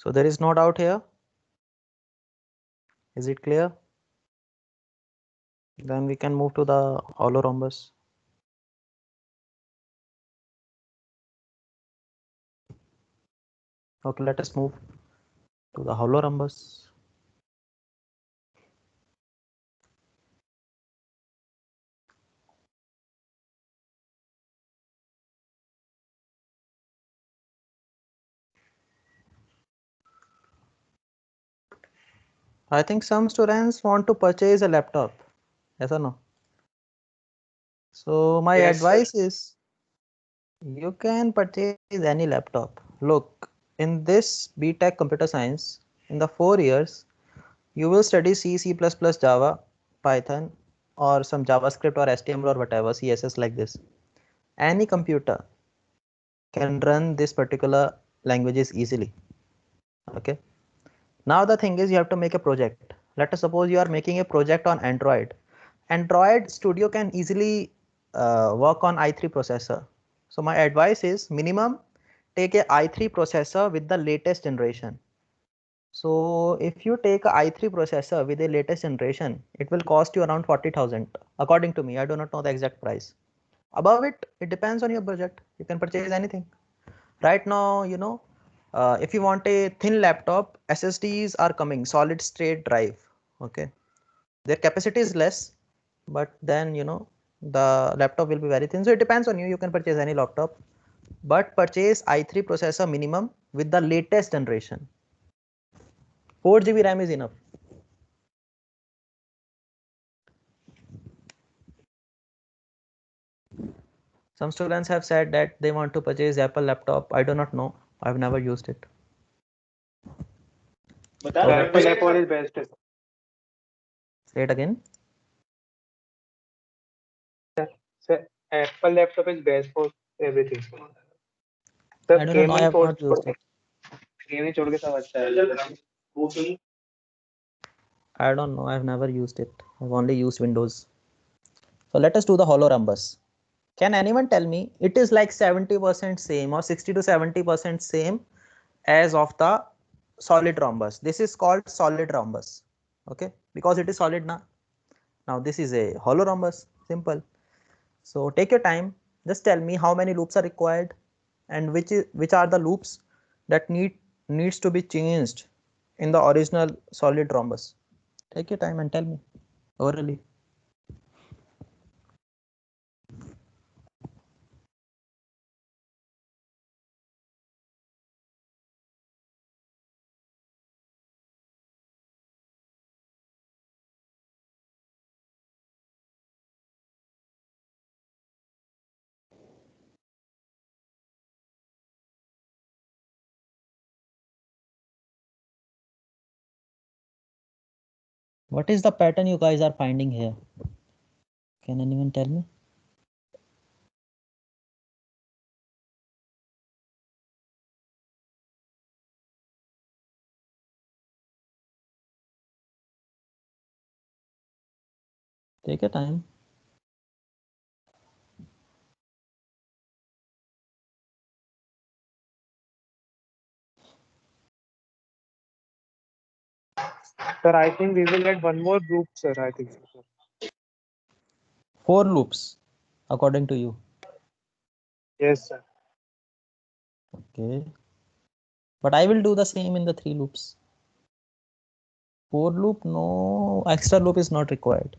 So there is no doubt here. Is it clear? Then we can move to the hollow rhombus. Okay, let us move to the hollow rhombus. I think some students want to purchase a laptop. Yes or no? So my Yes, sir. advice is you can purchase any laptop. Look, in this BTech computer science, in the 4 years, you will study C, C++, Java, Python, or some JavaScript or HTML or whatever, CSS like this. Any computer can run this particular languages easily. Okay. Now the thing is you have to make a project. Let us suppose you are making a project on Android. Android Studio can easily work on i3 processor. So my advice is minimum take a i3 processor with the latest generation. So if you take a i3 processor with the latest generation, it will cost you around 40,000 according to me. I do not know the exact price. Above it, it depends on your budget. You can purchase anything. Right now, if you want a thin laptop, SSDs are coming, solid state drive. Okay, their capacity is less, but then the laptop will be very thin. So it depends on you. You can purchase any laptop, but purchase i3 processor minimum with the latest generation. 4 GB RAM is enough. Some students have said that they want to purchase Apple laptop. I do not know. I've never used it. The Apple laptop is best. Say it again. Sir, Apple laptop is best for everything. I Sir, do not know. I gaming have छोड़ not used it. gaming छोड़ के सब अच्छा है. I don't know. I've never used it. I've only used Windows. So let us do the hollow rhombus. Can anyone tell me it is like 70% same or 60 to 70% same as of the solid rhombus? This is called solid rhombus. Okay, because it is solid now. Now this is a hollow rhombus. Simple. So take your time. Just tell me how many loops are required and which are the loops that needs to be changed in the original solid rhombus. Take your time and tell me orally. What is the pattern you guys are finding here? Can anyone tell me? Take your time. Sir, I think we will get one more group, sir. I think so. 4 loops, according to you. Yes, sir. Okay. But I will do the same in the 3 loops. 4 loop, no extra loop is not required.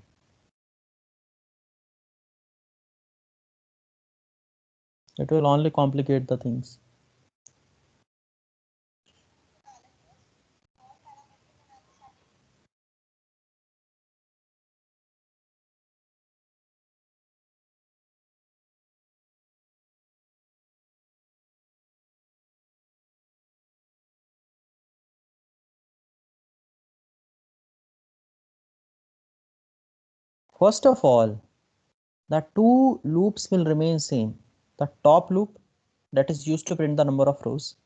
It will only complicate the things. First of all, the 2 loops will remain same. The top loop that is used to print the number of rows.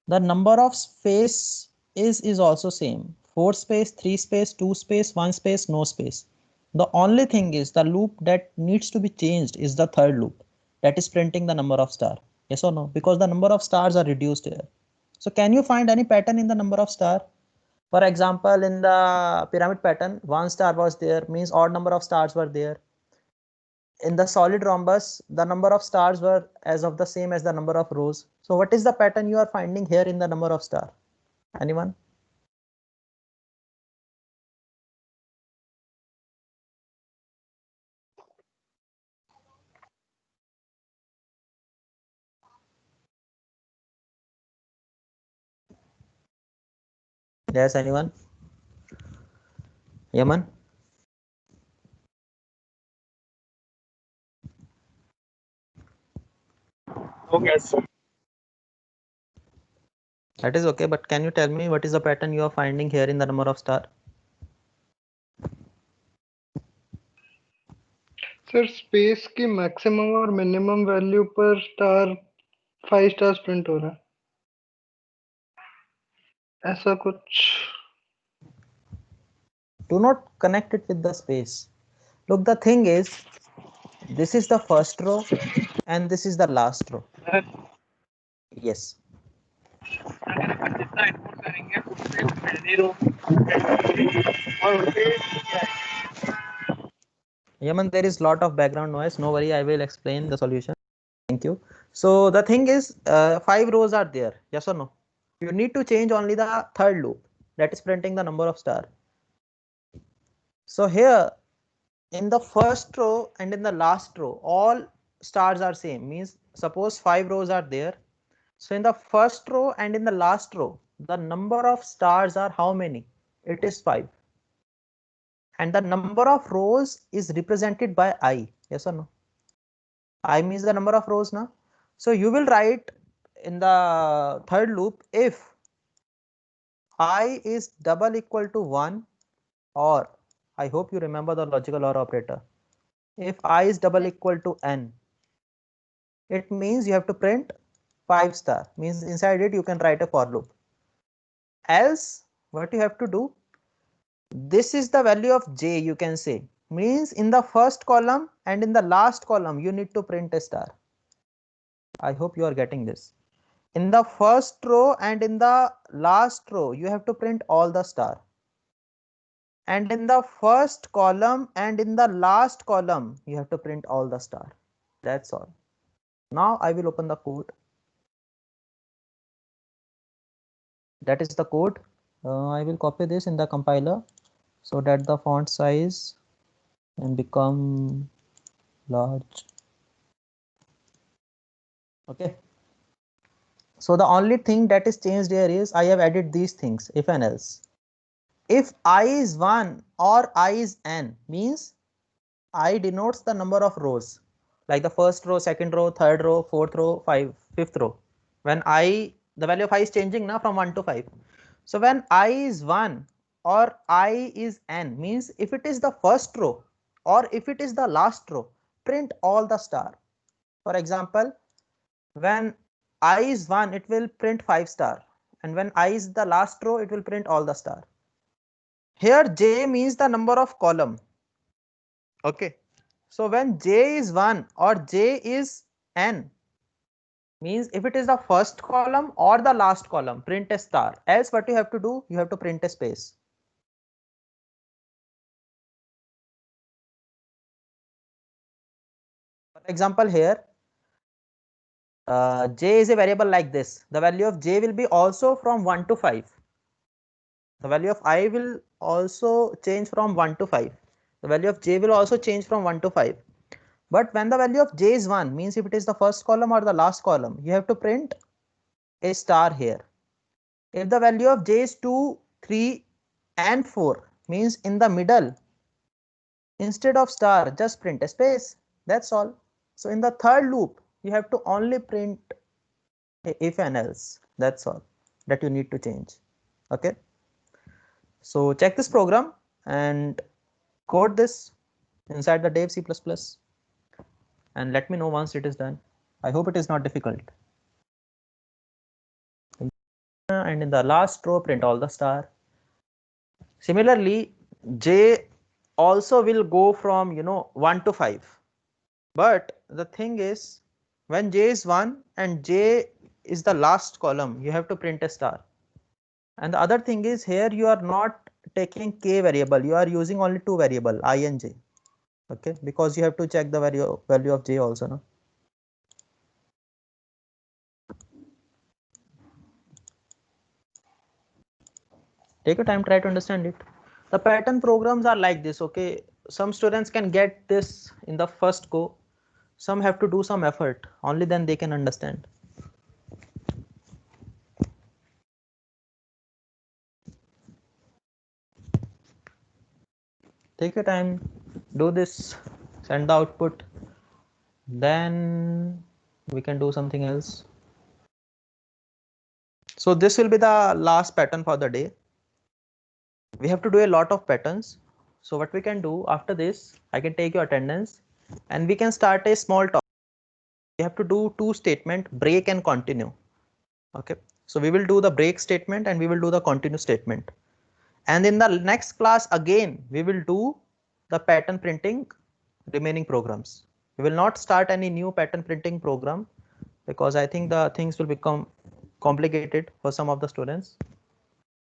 The number of space is also same. 4 space, 3 space, 2 space, 1 space, no space. The only thing is the loop that needs to be changed is the third loop that is printing the number of star. Yes or no? Because the number of stars are reduced here. So can you find any pattern in the number of star? For example, in the pyramid pattern, 1 star was there, means odd number of stars were there. In the solid rhombus, the number of stars were as of the same as the number of rows. So what is the pattern you are finding here in the number of star? Anyone? Yes, anyone? Yaman? Okay. That is okay, but can you tell me what is the pattern you are finding here in the number of star? Sir space की maximum और minimum value पर star 5 stars print हो रहा है, ऐसा कुछ. Do not connect it with the space. Look, the thing is, this is the first row and this is the last row. Yes. Yaman, there is lot of background noise. No worry, I will explain the solution. Thank you. So the thing is, 5 rows are there. Yes or no? You need to change only the third loop, that is printing the number of star. So here in the first row and in the last row, all stars are same. Means suppose 5 rows are there. So in the first row and in the last row, the number of stars are how many? It is 5. And the number of rows is represented by I. Yes or no? I means the number of rows now. So you will write in the third loop, if I is double equal to 1, or I hope you remember the logical OR operator. If I is double equal to n, it means you have to print 5 star, means inside it you can write a for loop. Else what you have to do, this is the value of j, you can say, means in the first column and in the last column you need to print a star. I hope you are getting this. In the first row and in the last row you have to print all the star, and in the first column and in the last column you have to print all the star. That's all. Now I will open the code. That is the code. I will copy this in the compiler so that the font size can become large. Okay. So the only thing that is changed here is I have added these things, if and else. If I is 1 or I is n, means I denotes the number of rows, like the first row, second row, third row, fourth row, fifth row. When I, the value of I is changing now from 1 to 5. So when I is 1 or I is n, means if it is the first row or if it is the last row, print all the star. For example, when I is 1, it will print 5 star, and when I is the last row, it will print all the star. Here j means the number of column. Okay. So when j is 1 or j is n, means if it is the first column or the last column, print a star. Else what you have to do, you have to print a space. For example, here j is a variable like this. The value of j will be also from 1 to 5. The value of I will also change from 1 to 5. The value of j will also change from 1 to 5. But when the value of j is 1, means if it is the first column or the last column, you have to print a star here. If the value of j is 2, 3 and 4, means in the middle, instead of star, just print a space. That's all. So in the third loop, you have to only print a if and else. That's all that you need to change. Okay. So check this program and code this inside the dev C++ and let me know once it is done. I hope it is not difficult. And in the last row, print all the star. Similarly, j also will go from 1 to 5. But the thing is, when j is 1 and j is the last column, you have to print a star. And the other thing is, here you are not taking k variable, you are using only 2 variable, I and j. Okay, because you have to check the value of j also. No? Take your time, try to understand it. The pattern programs are like this. Okay, some students can get this in the first go, some have to do some effort, only then they can understand. Take your time, do this, send the output, then we can do something else. So this will be the last pattern for the day. We have to do a lot of patterns. So what we can do after this, I can take your attendance and we can start a small talk. We have to do two statement, break and continue. Okay, so we will do the break statement and we will do the continue statement. And in the next class again, we will do the pattern printing remaining programs. We will not start any new pattern printing program because I think the things will become complicated for some of the students.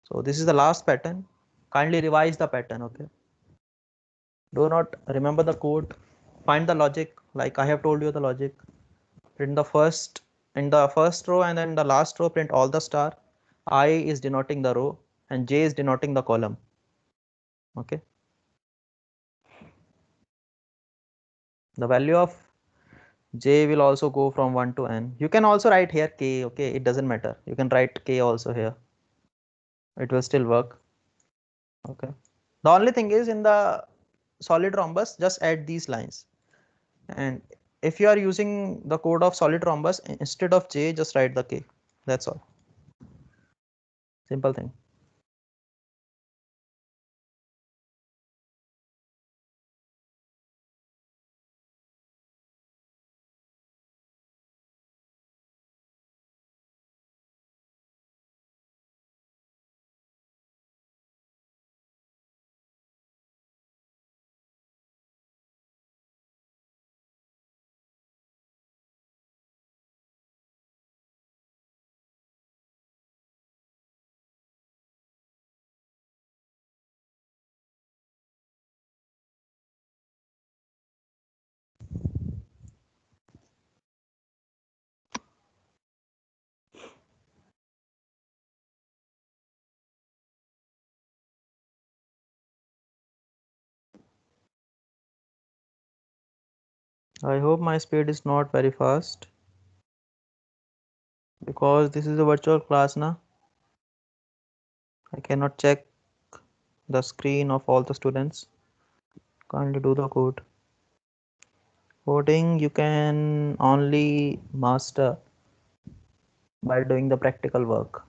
So this is the last pattern. Kindly revise the pattern. Okay, do not remember the code, find the logic like I have told you the logic. Print the first in the first row and then the last row print all the star. I is denoting the row and J is denoting the column. Okay, the value of J will also go from 1 to n. You can also write here K. Okay, it doesn't matter, you can write K also here, it will still work. Okay, the only thing is in the solid rhombus just add these lines, and if you are using the code of solid rhombus instead of J just write the K. That's all, simple thing. I hope my speed is not very fast because this is a virtual class now. I cannot check the screen of all the students. Kindly do the code. Coding you can only master by doing the practical work.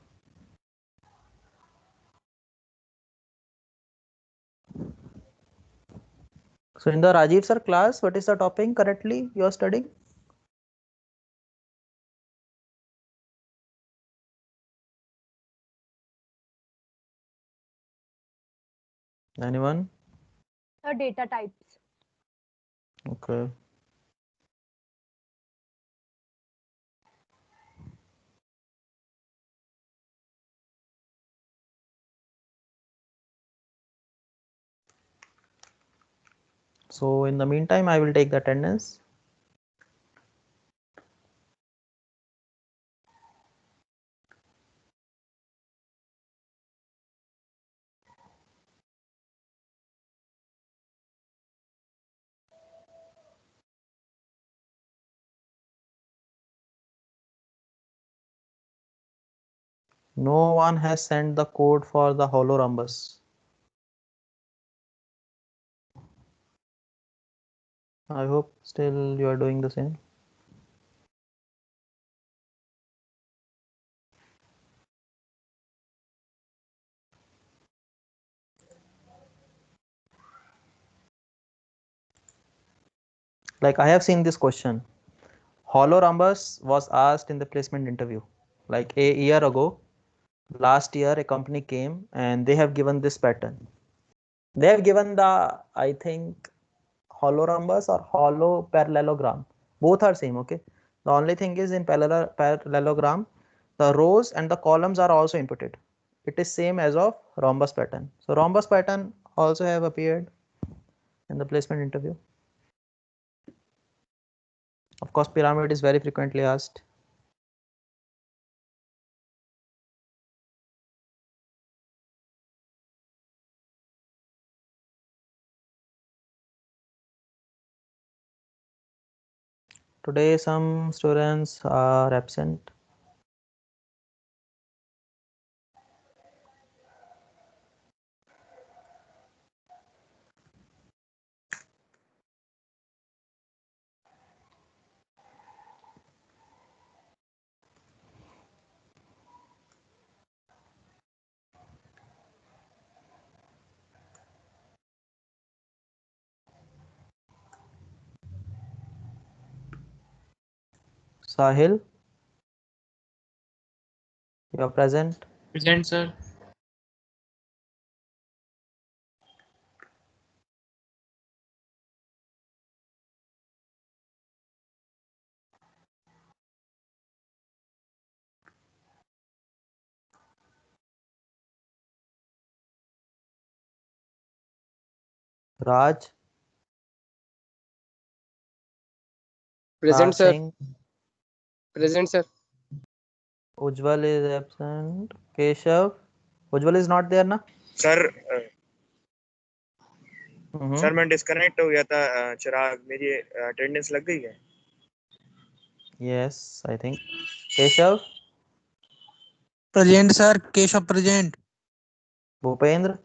So in the Rajiv sir class, what is the topic currently you are studying? Anyone? The data types. Okay. So in the meantime, I will take the attendance. No one has sent the code for the hollow rhombus. I hope still you are doing the same. Like I have seen this question. Hollow rhombus was asked in the placement interview. Like a year ago, last year a company came and they have given this pattern. They have given the, I think, hollow rhombus or hollow parallelogram. Both are same, okay? The only thing is in parallelogram, the rows and the columns are also inputted. It is same as of rhombus pattern. So rhombus pattern also have appeared in the placement interview. Of course, pyramid is very frequently asked. Today some students are absent. Sahil, you are present. Present, sir. Raj, Present, Raj sir. Singh, Present, sir. Ujjwal is absent. Keshav, Ujjwal is not there ना? Sir Mhm. Sir मैं disconnect हो गया था चिराग मेरी attendance लग गई है Yes, I think. Keshav, present sir, Keshav present. Bhupendra,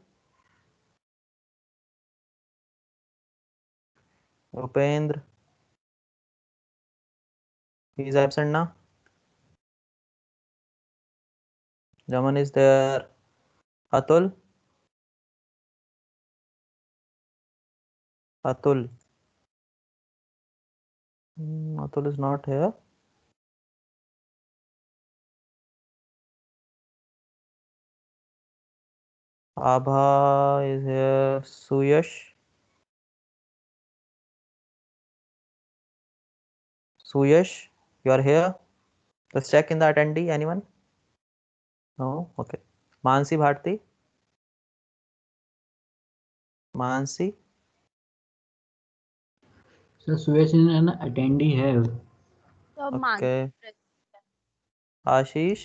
Bhupendra, he is absent now. Jaman is there. Atul, Atul. Atul is not here. Abha is here. Suyash, Suyash, you are here. Let's check in the attendee. Anyone? No. Okay. Mansi Bharti, Mansi. Sir Suyash attendee है। So Okay. Mansi present. Ashish,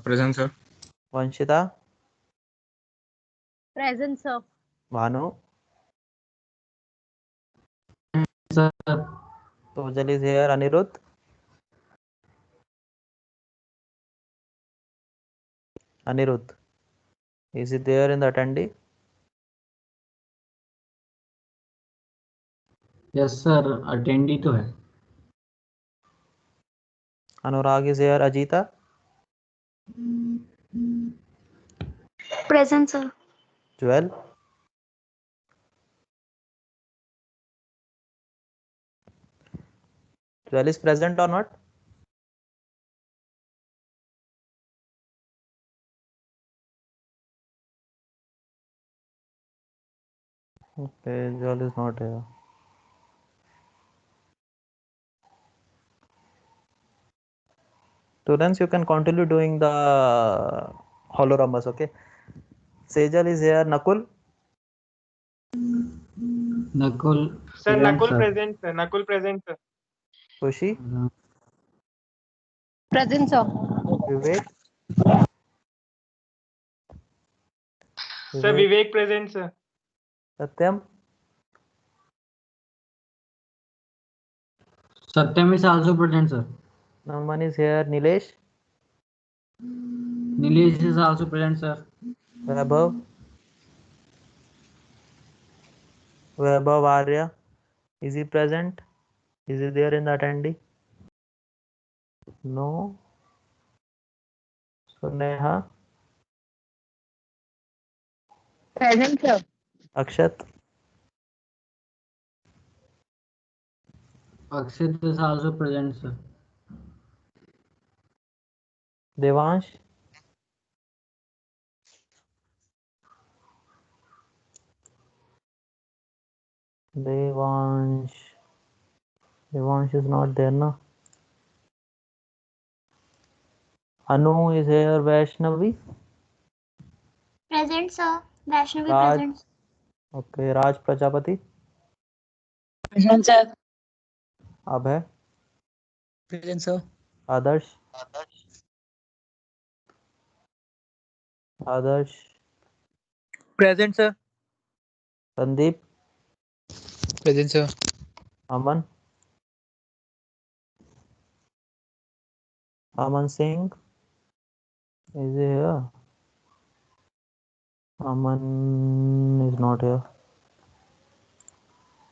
Present, sir. Vanshita, Present, sir. Bhanu, sir Tojal is here. Anirudh, Anirudh, is it there in the attendee? Yes sir attendee तो है। Anurag is here. Ajita, Present, sir. Joel, Joel is present or not? Okay, Joel is not here. Students, you can continue doing the holorhombus. Okay. Sejal is here. Nakul, Nakul Sir, present, Nakul sir. present, sir. Nakul present, sir. Kushi, Present, sir. Vivek, Sir, Vivek present, sir. Satyam, Satyam is also present sir. no one is here. Nilesh, Nilesh is also present sir. Vaibhav, Vaibhav Arya, is he present? Is he there in the attendee? No. So Neha, Present, sir. Akshat, Akshit is also present sir. Devansh, Devansh is not there, no. Anu is here. Vaishnavi, Present, sir. Vaishnavi Raj, present. okay. Raj Prajapati, present sir. Abhay, present sir. Adarsh, present sir. Sandeep, present sir. Aman, Aman Singh, is he here? Aman is not here.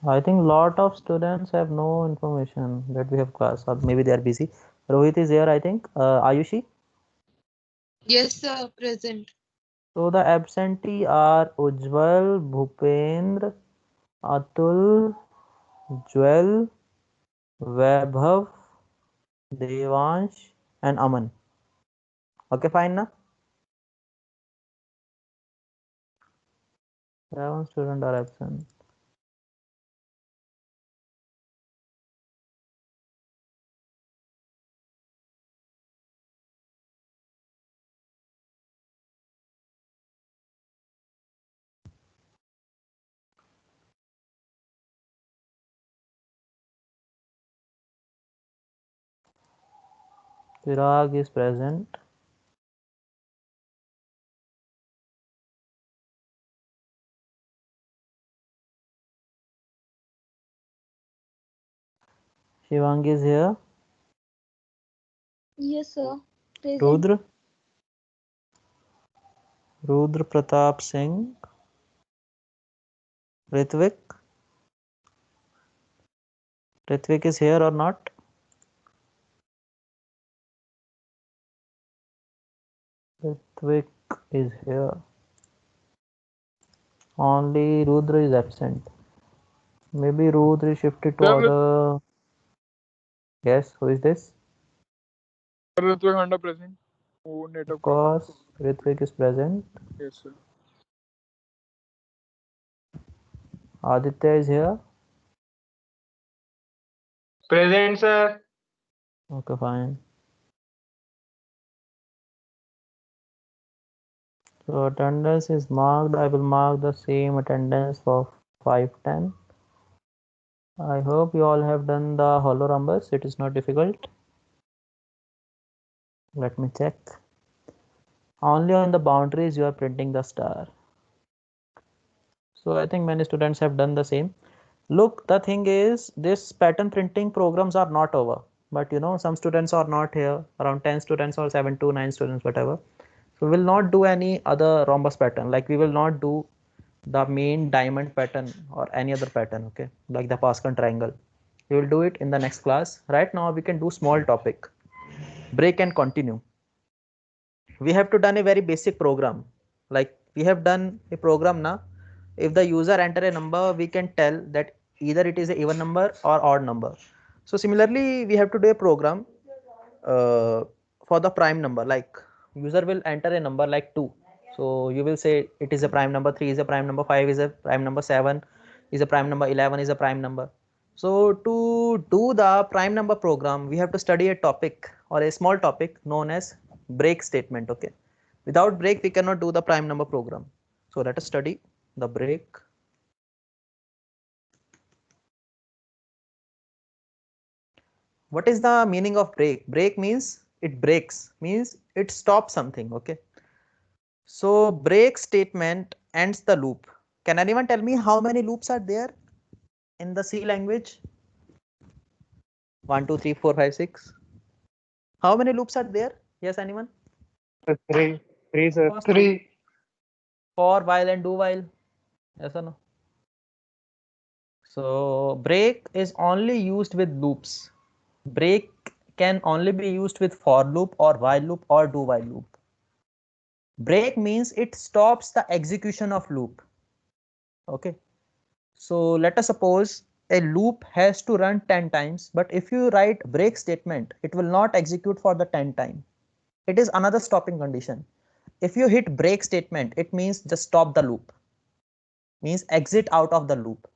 I think lot of students have no information that we have class, or maybe they are busy. Rohit is here, I think. Ayushi. Yes, sir, present. So the absentee are Ujjwal, Bhupendra, Atul, Jewel, Vaibhav, Devansh, and Aman. Okay, fine na? 7 students are absent. Chirag is present. Shivangi is here. Yes, sir. Present. Rudra. Rudra Pratap Singh. Ritvik. Ritvik is here or not? Ritvik is here. Only Rudra is absent. Maybe Rudra is shifted to other. Yes, who is this? Ritvik Handa present. Oh, network Of course, Ritvik is present. Yes, sir. Aditya is here. Present, sir. Okay, fine. So attendance is marked. I will mark the same attendance for 510. I hope you all have done the hollow rhombus. It is not difficult. Let me check. Only on the boundaries you are printing the star. So I think many students have done the same. Look, the thing is, this pattern printing programs are not over. But you know, some students are not here. Around 10 students or 7 to 9 students, whatever. So we will not do any other rhombus pattern. Like we will not do the main diamond pattern or any other pattern, okay, like the Pascal triangle. We will do it in the next class. Right now we can do small topic, break and continue. We have to done a very basic program. Like we have done a program now. If the user enter a number, we can tell that either it is a even number or odd number. So similarly we have to do a program for the prime number. Like user will enter a number like 2. So you will say it is a prime number, 3 is a prime number, 5 is a prime number, 7 is a prime number, 11 is a prime number. So to do the prime number program, we have to study a topic or a small topic known as break statement. Okay, without break we cannot do the prime number program. So let us study the break. What is the meaning of break? Break means it breaks, means it stops something. Okay, so break statement ends the loop. Can anyone tell me how many loops are there in the C language? 1, 2, 3, 4, 5, 6. How many loops are there? Yes, anyone? Three, sir. First Three. For, while, and do while. Yes or no? So break is only used with loops. Break can only be used with for loop or while loop or do while loop. Break means it stops the execution of loop. Okay. So let us suppose a loop has to run 10 times, but if you write break statement, it will not execute for the 10 time. It is another stopping condition. If you hit break statement, it means just stop the loop, means exit out of the loop.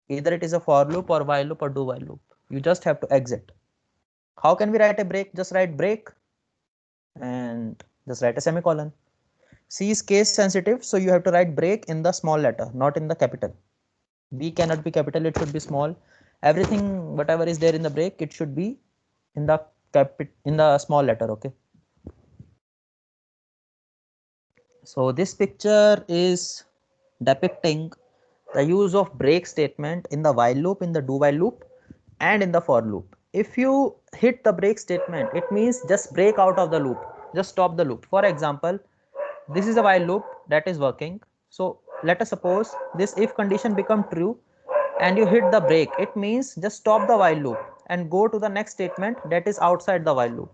Either it is a for loop or while loop or do while loop. You just have to exit. How can we write a break? Just write break and just write a semicolon. C is case sensitive, so you have to write break in the small letter, not in the capital. B cannot be capital, it should be small. Everything, whatever is there in the break, it should be in the small letter. Okay. So this picture is depicting the use of break statement in the while loop, in the do while loop, and in the for loop. If you hit the break statement, it means just break out of the loop, just stop the loop. For example, this is a while loop that is working. So let us suppose this if condition become true and you hit the break, it means just stop the while loop and go to the next statement that is outside the while loop.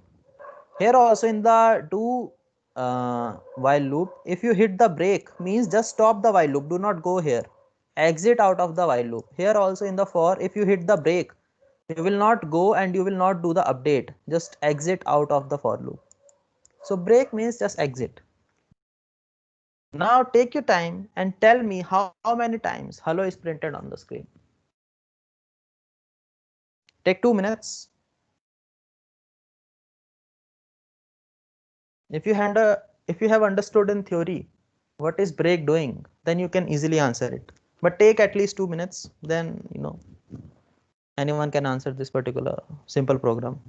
Here also in the do while loop, if you hit the break, means just stop the while loop, do not go here. exit out of the while loop. Here also in the for, if you hit the break, you will not go and you will not do the update, just exit out of the for loop. So break means just exit. Now take your time and tell me how many times hello is printed on the screen. Take 2 minutes. If you have understood in theory what is break doing, then you can easily answer it. But take at least 2 minutes, then anyone can answer this particular simple program.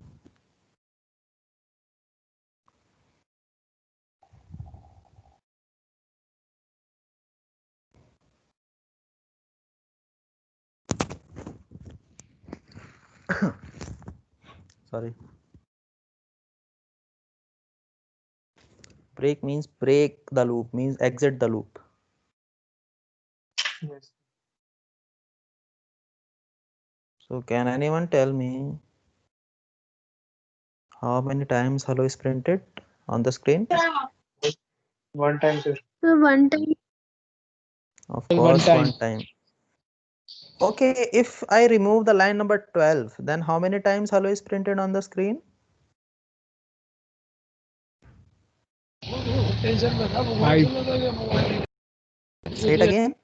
Sorry. Break means break the loop, means exit the loop. Yes. So can anyone tell me how many times hello is printed on the screen? One time, sir. So one time. Of course, one time. Okay, if I remove the line number 12, then how many times hello is printed on the screen? Say it again.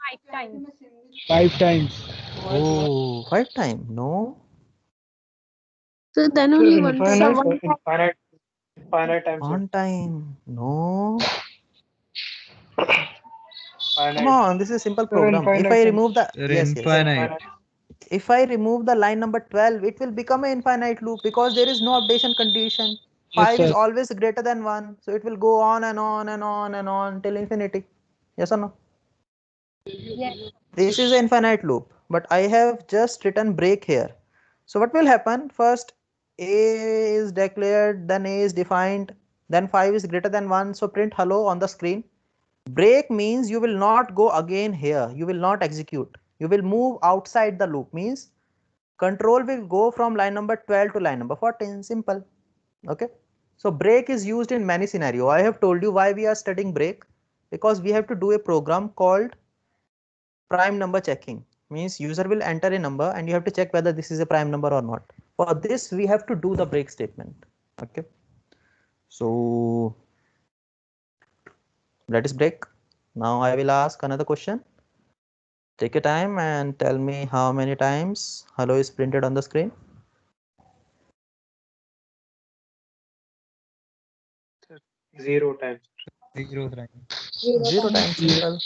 5 times. 5 times. Oh, 5 times. No. So then Sir, only one time. infinite times, sir. One time. No. Come Finite. on, this is a simple Sir, program. If infinite I times. remove the yes. Infinite. If I remove the line number 12, it will become an infinite loop because there is no updation condition. Yes, 5 is sir. always greater than 1. So it will go on and on and on and on till infinity. Yes or no? Yes. This is an infinite loop, but I have just written break here. So what will happen? First A is declared, then A is defined, then 5 is greater than 1. So print hello on the screen. Break means you will not go again here. You will not execute. You will move outside the loop, means control will go from line number 12 to line number 14. Simple. Okay. So break is used in many scenarios. I have told you why we are studying break, because we have to do a program called prime number checking. Means user will enter a number and you have to check whether this is a prime number or not. For this we have to do the break statement. Okay. So that is break. Now I will ask another question. Take your time and tell me how many times hello is printed on the screen. 0 times. 0 times. 0 times. Simple.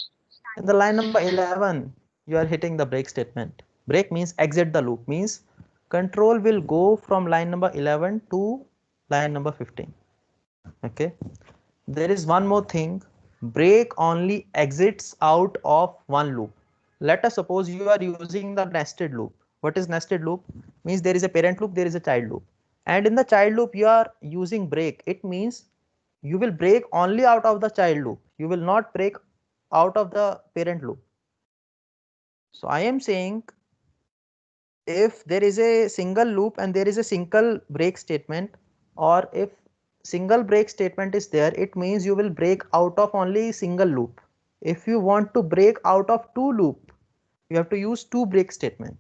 In the line number 11, you are hitting the break statement. Break means exit the loop, means control will go from line number 11 to line number 15. Okay. There is one more thing. Break only exits out of one loop. Let us suppose you are using the nested loop. What is nested loop? Means there is a parent loop, there is a child loop. And in the child loop, you are using break. It means you will break only out of the child loop. You will not break out of the parent loop. So I am saying if there is a single loop and there is a single break statement, or if single break statement is there, it means you will break out of only single loop. If you want to break out of two loop, you have to use two break statement.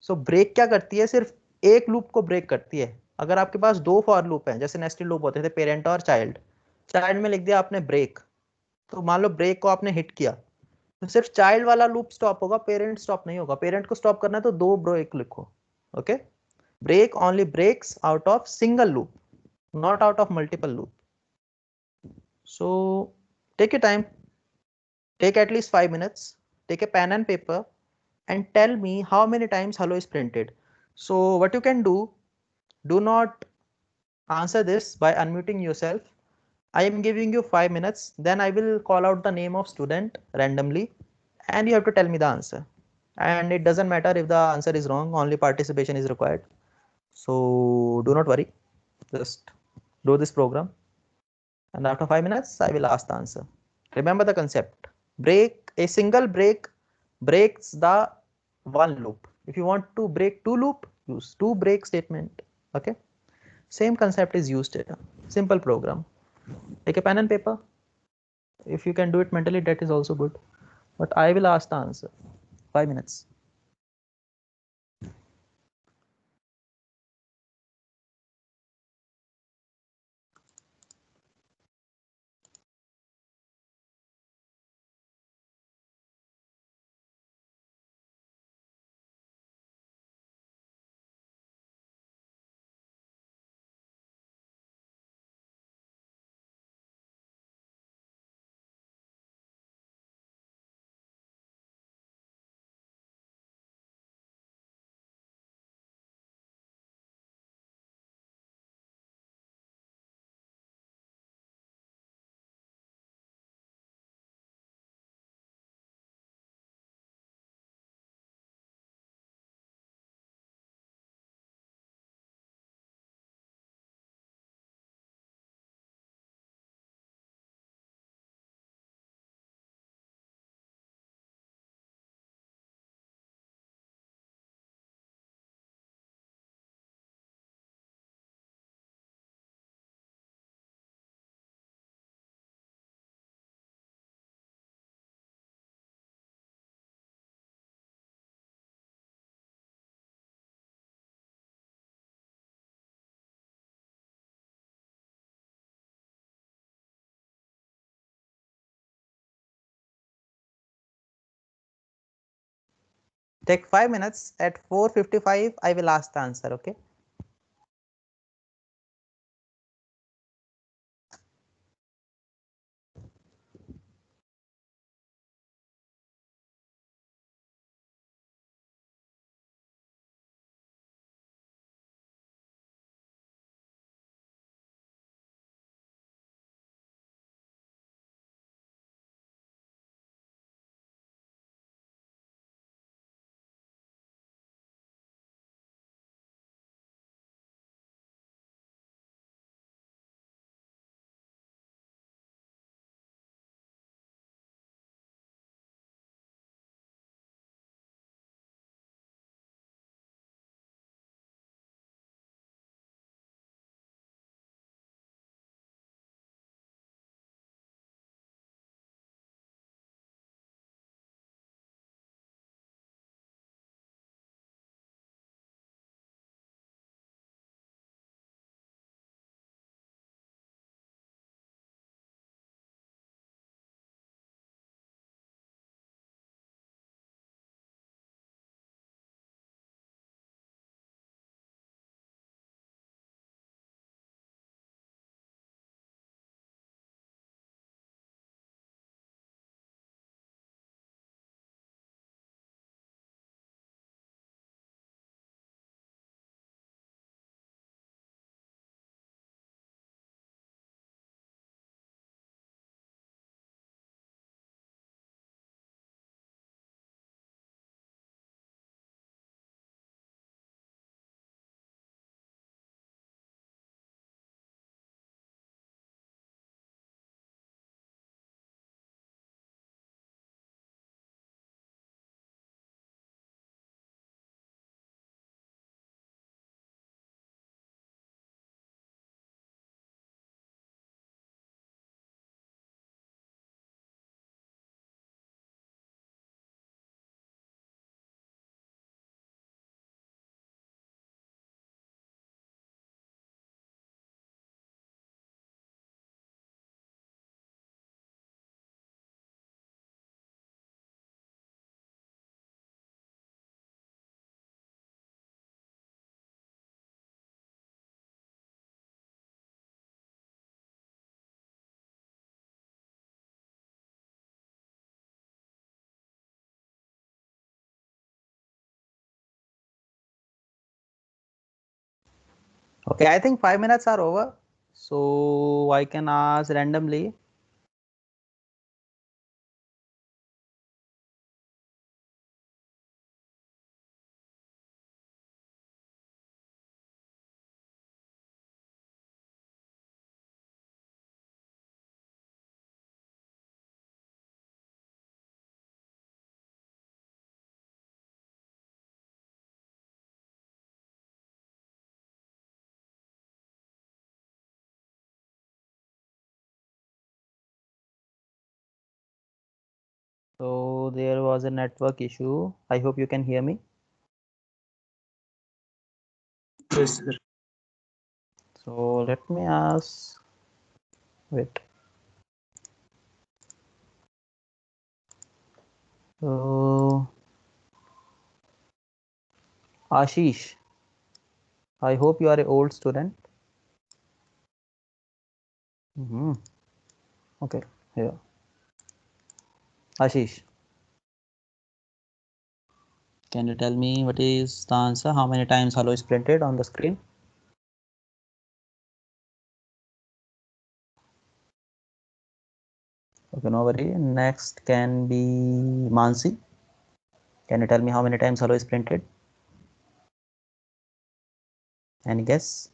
So break क्या करती है? सिर्फ एक loop को break करती है. अगर आपके पास दो फॉर लूप हैं, जैसे नेस्टेड लूप होते थे पेरेंट और चाइल्ड, चाइल्ड में लिख दिया आपने ब्रेक, तो मान लो ब्रेक को आपने हिट किया तो सिर्फ चाइल्ड वाला लूप स्टॉप होगा, पेरेंट स्टॉप नहीं होगा. पेरेंट को स्टॉप करना है तो दो ब्रेक लिखो. Okay. Break only breaks out of single loop, not out of multiple loop. So take your time, take at least 5 minutes, take a pen and paper and tell me how many times hello is printed. So what you can do not answer this by unmuting yourself. I am giving you 5 minutes, then I will call out the name of student randomly and you have to tell me the answer. And it doesn't matter if the answer is wrong, only participation is required. So do not worry, just do this program. And after 5 minutes, I will ask the answer. Remember the concept. Break, a single break breaks the one loop. If you want to break two loop, use two break statement. Okay. Same concept is used here. Simple program. Take a pen and paper. If you can do it mentally, that is also good. but I will ask the answer. 5 minutes. Take 5 minutes. At 4:55, I will ask the answer. Okay. Okay, I think 5 minutes are over. So I can ask randomly. So there was a network issue. I hope you can hear me. Yes, sir. So let me ask, wait. So Ashish, I hope you are an old student. Okay, here. Ashish, can you tell me what is the answer? How many times hello is printed on the screen? Okay, no worry. Next can be Mansi. Can you tell me how many times hello is printed? Any guess?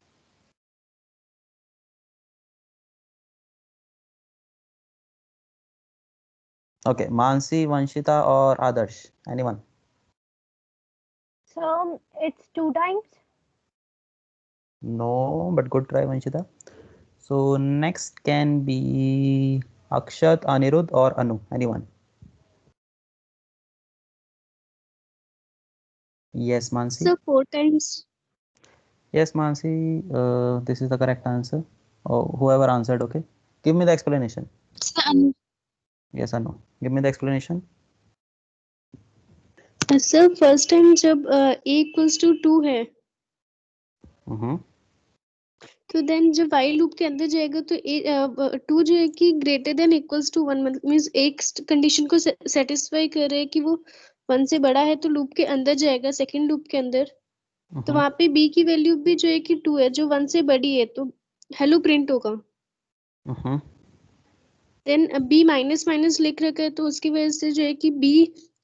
Okay, Mansi, Vanshita or Adarsh? Anyone? So it's 2 times. No, but good try, Vanshita. So next can be Akshat, Anirudh or Anu. Anyone? Yes, Mansi. So 4 times. Yes, Mansi. This is the correct answer. Oh, whoever answered, okay. Give me the explanation. Yes or no? Give me the explanation. Sir first time जब a equals to 2 है तो then जब while loop के अंदर जाएगा तो 2 जो है कि ग्रेटर देन इक्वल्स टू 1 मतलब मींस एक कंडीशन को सेटिस्फाई कर रहे हैं कि वो 1 से बड़ा है तो लूप के अंदर जाएगा सेकंड लूप के अंदर तो वहां पे b की वैल्यू भी जो है कि 2 है जो 1 से बड़ी है तो हेलो प्रिंट होगा देन b माइनस माइनस लिख रखा है तो उसकी वजह से जो है कि b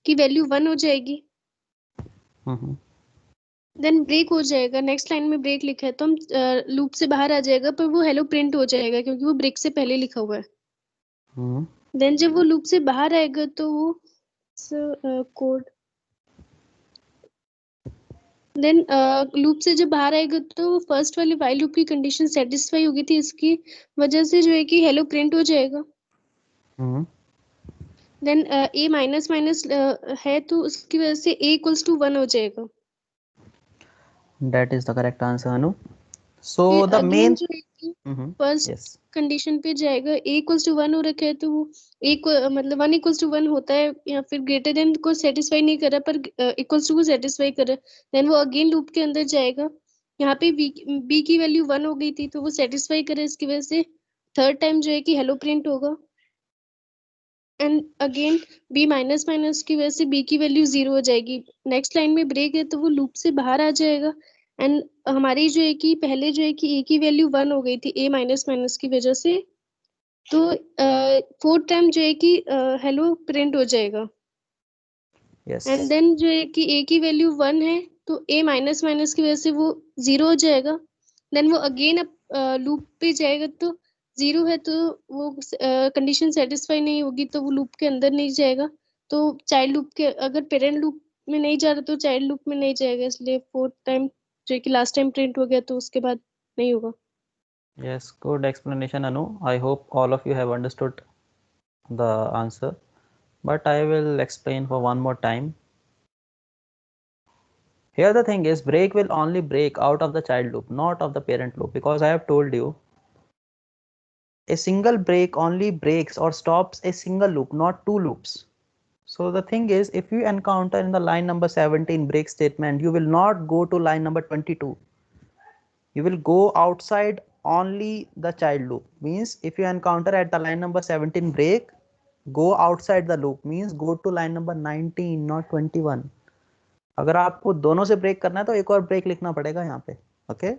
की वैल्यू 1 हो जाएगी देन ब्रेक हो जाएगा नेक्स्ट लाइन में ब्रेक लिखा है तो हम लूप से बाहर आ जाएगा पर वो हेलो प्रिंट हो जाएगा क्योंकि वो ब्रेक से पहले लिखा हुआ है देन जब वो लूप से बाहर आएगा तो वो कोड देन लूप से जब बाहर आएगा तो फर्स्ट वाली व्हाइल लूप की कंडीशन सेटिस्फाई होगी थी इसकी वजह से जो है कि हेलो प्रिंट हो जाएगा देन a माइनस माइनस है तो उसकी वजह से a इक्वल्स टू 1 हो जाएगा That is the correct answer, Anu. So the main first condition पे जाएगा a इक्वल्स टू 1 हो रखा है तो वो एक मतलब 1 इक्वल्स टू 1 होता है या फिर ग्रेटर देन को सेटिस्फाई नहीं कर रहा पर इक्वल्स टू को सेटिस्फाई कर रहा है देन वो अगेन लूप के अंदर जाएगा यहाँ पे b की वैल्यू 1 हो गई थी तो वो सेटिस्फाई करे इसकी वजह से थर्ड टाइम जो है कि हेलो प्रिंट होगा and again b minus minus की वजह से b की वैल्यू 0 हो जाएगी नेक्स्ट लाइन में ब्रेक है तो वो लूप से बाहर आ जाएगा एंड हमारी जो है कि पहले जो है कि a की वैल्यू 1 हो गई थी a माइनस माइनस की वजह से तो फोर्थ टाइम जो है कि हेलो प्रिंट हो जाएगा एंड देन जो है कि a की वैल्यू 1 है तो a माइनस माइनस की वजह से वो 0 हो जाएगा देन वो अगेन लूप पे जाएगा तो 0 है तो वो कंडीशन सेटिस्फाई नहीं होगी तो वो लूप के अंदर नहीं जाएगा तो चाइल्ड लूप के अगर पेरेंट लूप में नहीं जा रहा तो चाइल्ड लूप में नहीं जाएगा इसलिए फोर्थ टाइम जो कि लास्ट टाइम प्रिंट हो गया तो उसके बाद नहीं होगा Yes, good explanation, Anu. I hope all of you have understood the answer, but I will explain for one more time. Here the thing is, break will only break out of the child loop, not of the parent loop, because I have told you a single break only breaks or stops a single loop, not two loops. So the thing is, if you encounter in the line number 17 break statement, you will not go to line number 22. You will go outside only the child loop. Means if you encounter at the line number 17 break, go outside the loop, means go to line number 19, not 21. अगर आपको दोनों से break करना है तो एक और break लिखना पड़ेगा यहाँ पे. Okay,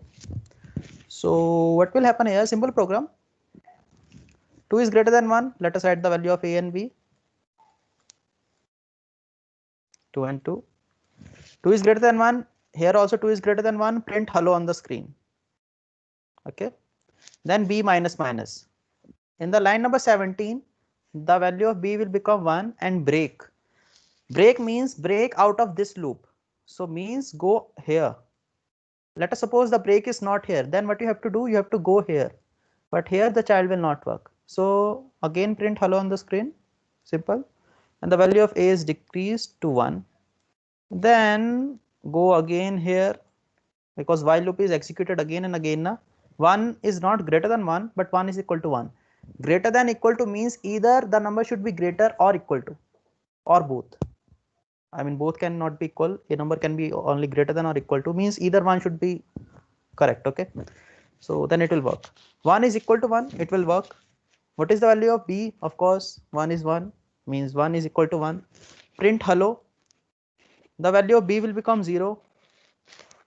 so what will happen here? Simple program. 2 is greater than 1. Let us write the value of a and b. 2 and 2. 2 is greater than 1. Here also 2 is greater than 1. Print hello on the screen. Okay, then b minus minus. In the line number 17, the value of b will become 1 and break. Break means break out of this loop. So means go here. Let us suppose the break is not here. Then what you have to do? You have to go here. But here the child will not work. So again print hello on the screen. Simple. and the value of a is decreased to 1, then go again here, because while loop is executed again and again. Now 1 is not greater than 1, but 1 is equal to 1. Greater than equal to means either the number should be greater or equal to, or both. I mean, both cannot be equal. A number can be only greater than or equal to, means either one should be correct. Okay, so then it will work. 1 is equal to 1, it will work. What is the value of b? Of course 1 is 1, means 1 is equal to 1. Print hello, the value of b will become 0.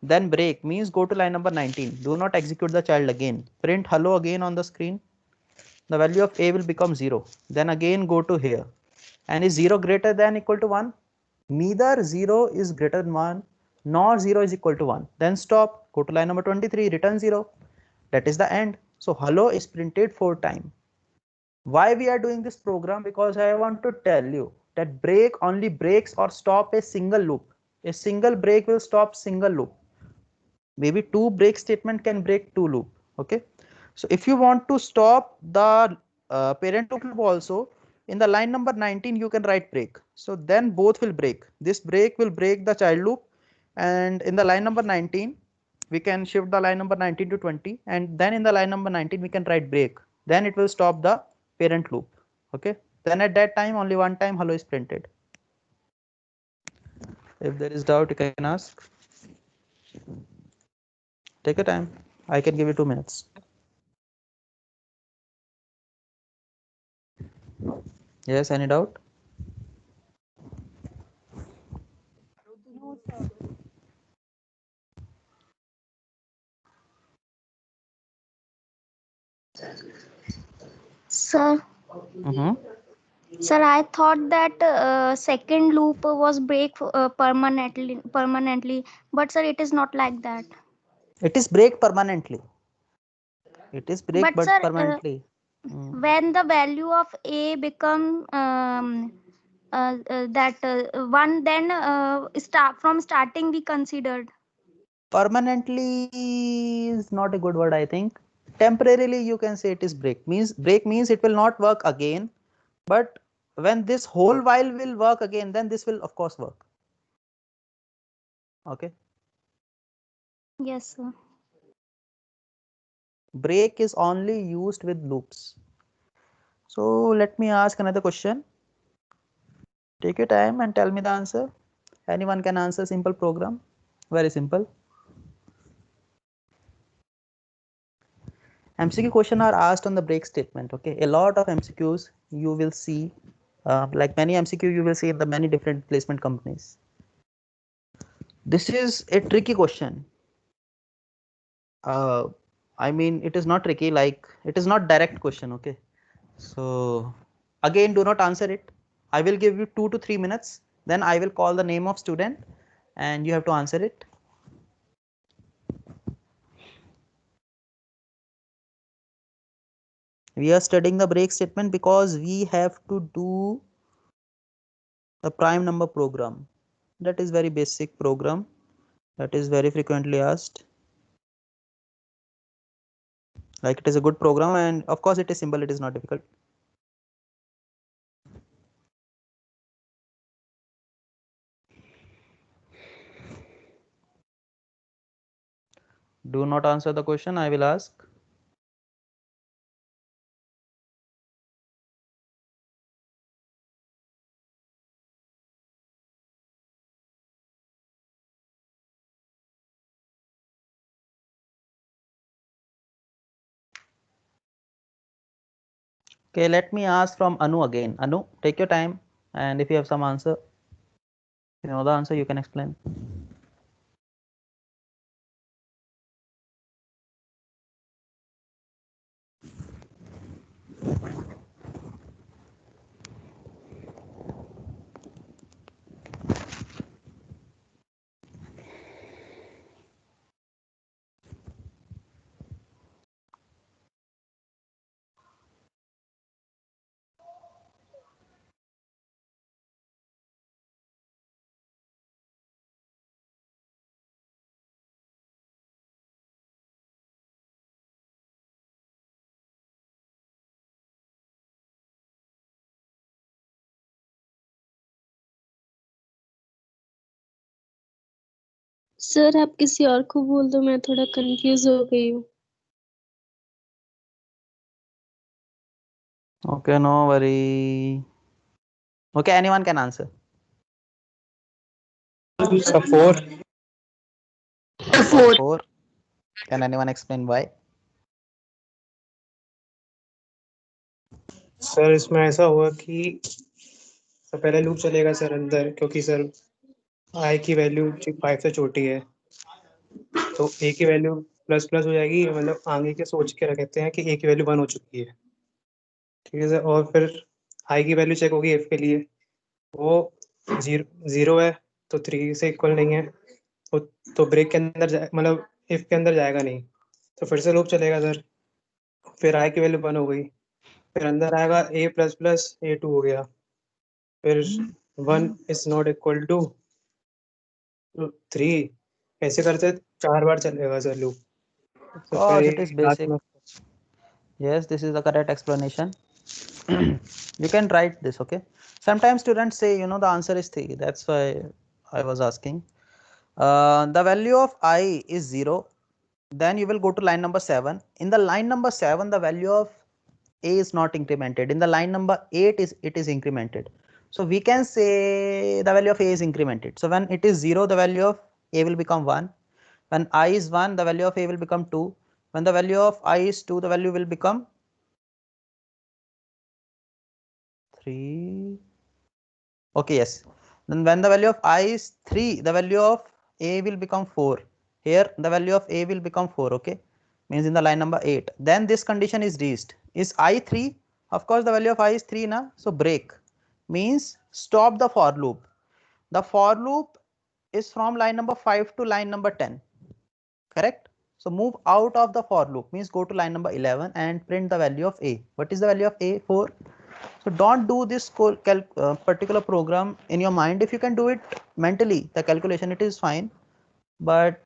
Then break, means go to line number 19. Do not execute the child again. Print hello again on the screen. The value of a will become 0. Then again go to here. And is 0 greater than equal to 1? Neither 0 is greater than 1 nor 0 is equal to 1. Then stop. Go to line number 23. Return 0. That is the end. So hello is printed 4 times. Why we are doing this program? Because I want to tell you that break only breaks or stop a single loop. A single break will stop single loop. Maybe 2 break statement can break 2 loop. Okay, so if you want to stop the parent loop also, in the line number 19 you can write break, so then both will break. This break will break the child loop, and in the line number 19 we can shift the line number 19 to 20, and then in the line number 19 we can write break, then it will stop the parent loop. Okay, then at that time only one time hello is printed. If there is doubt you can ask. Take your time, I can give you 2 minutes. Yes, any doubt? Sir, Mm-hmm. sir, I thought that second loop was break permanently, but sir, it is not like that. It is break permanently. It is break But sir, permanently. when the value of a become that one, then starting we considered. Permanently is not a good word, I think. Temporarily you can say it is break. Break means it will not work again, but when this whole while will work again, then this will of course work. Okay. Yes, sir. Break is only used with loops. So let me ask another question. Take your time and tell me the answer. Anyone can answer simple program. Very simple. MCQ question are asked on the break statement. Okay, a lot of MCQs you will see, like many MCQ you will see in the many different placement companies. This is a tricky question. I mean, it is not tricky, like it is not direct question. Okay, so again, do not answer it. I will give you 2 to 3 minutes. Then I will call the name of student, and you have to answer it. We are studying the break statement because we have to do the prime number program. That is very basic program that is very frequently asked. Like it is a good program, and of course it is simple, it is not difficult. Do not answer the question, I will ask. Okay, let me ask from Anu again. Anu, take your time, and if you have some answer, you know the answer, you can explain. Sir आप किसी और को बोल दो, मैं थोड़ा confuse हो गई हूँ। Okay, no worry. Okay, anyone can answer. So 4. 4. Can anyone explain why? Sir इसमें ऐसा हुआ कि सर पहले लूप चलेगा सर अंदर, क्योंकि सर आई की वैल्यू 5 से छोटी है, तो ए की वैल्यू प्लस प्लस हो जाएगी, मतलब आगे के सोच के रखते हैं कि ए की वैल्यू 1 हो चुकी है, ठीक है सर। और फिर आई की वैल्यू चेक होगी एफ के लिए, वो 0 है तो 3 से इक्वल नहीं है, तो ब्रेक के अंदर मतलब इफ के अंदर जाएगा नहीं, तो फिर से लूप चलेगा सर। फिर आई की वैल्यू 1 हो गई, फिर अंदर आएगा ए प्लस प्लस A2 हो गया, फिर 1 इज नॉट इक्वल टू 3, ऐसे करते 4 बार चलेगा सर लूप। Of तो फिर course, ये it is लास्ट basic. में Yes, this is the correct explanation. You can write this, okay? Sometimes students say, you know, the answer is 3. That's why I was asking. The value of I is 0. Then you will go to line number 7. In the line number 7, the value of A is not incremented. In the line number 8, it is incremented. So we can say the value of A is incremented. So when it is 0, the value of A will become 1. When I is 1, the value of A will become 2. When the value of I is 2, the value will become 3. Okay, yes. Then when the value of I is 3, the value of A will become 4. Here the value of A will become 4, okay? Means in the line number 8. Then this condition is reached. Is I 3? Of course the value of I is 3 na? So break means stop the for loop. The for loop is from line number 5 to line number 10. Correct? So move out of the for loop, means go to line number 11 and print the value of A. What is the value of A? 4. So don't do this particular program in your mind. If you can do it mentally, the calculation, it is fine. But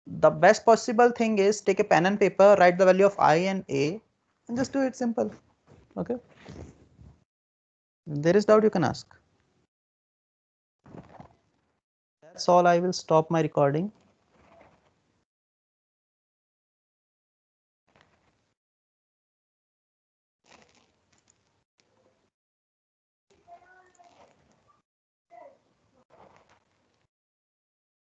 the best possible thing is take a pen and paper, write the value of I and A and just do it simple. Okay. If there is doubt, you can ask. That's all. I will stop my recording.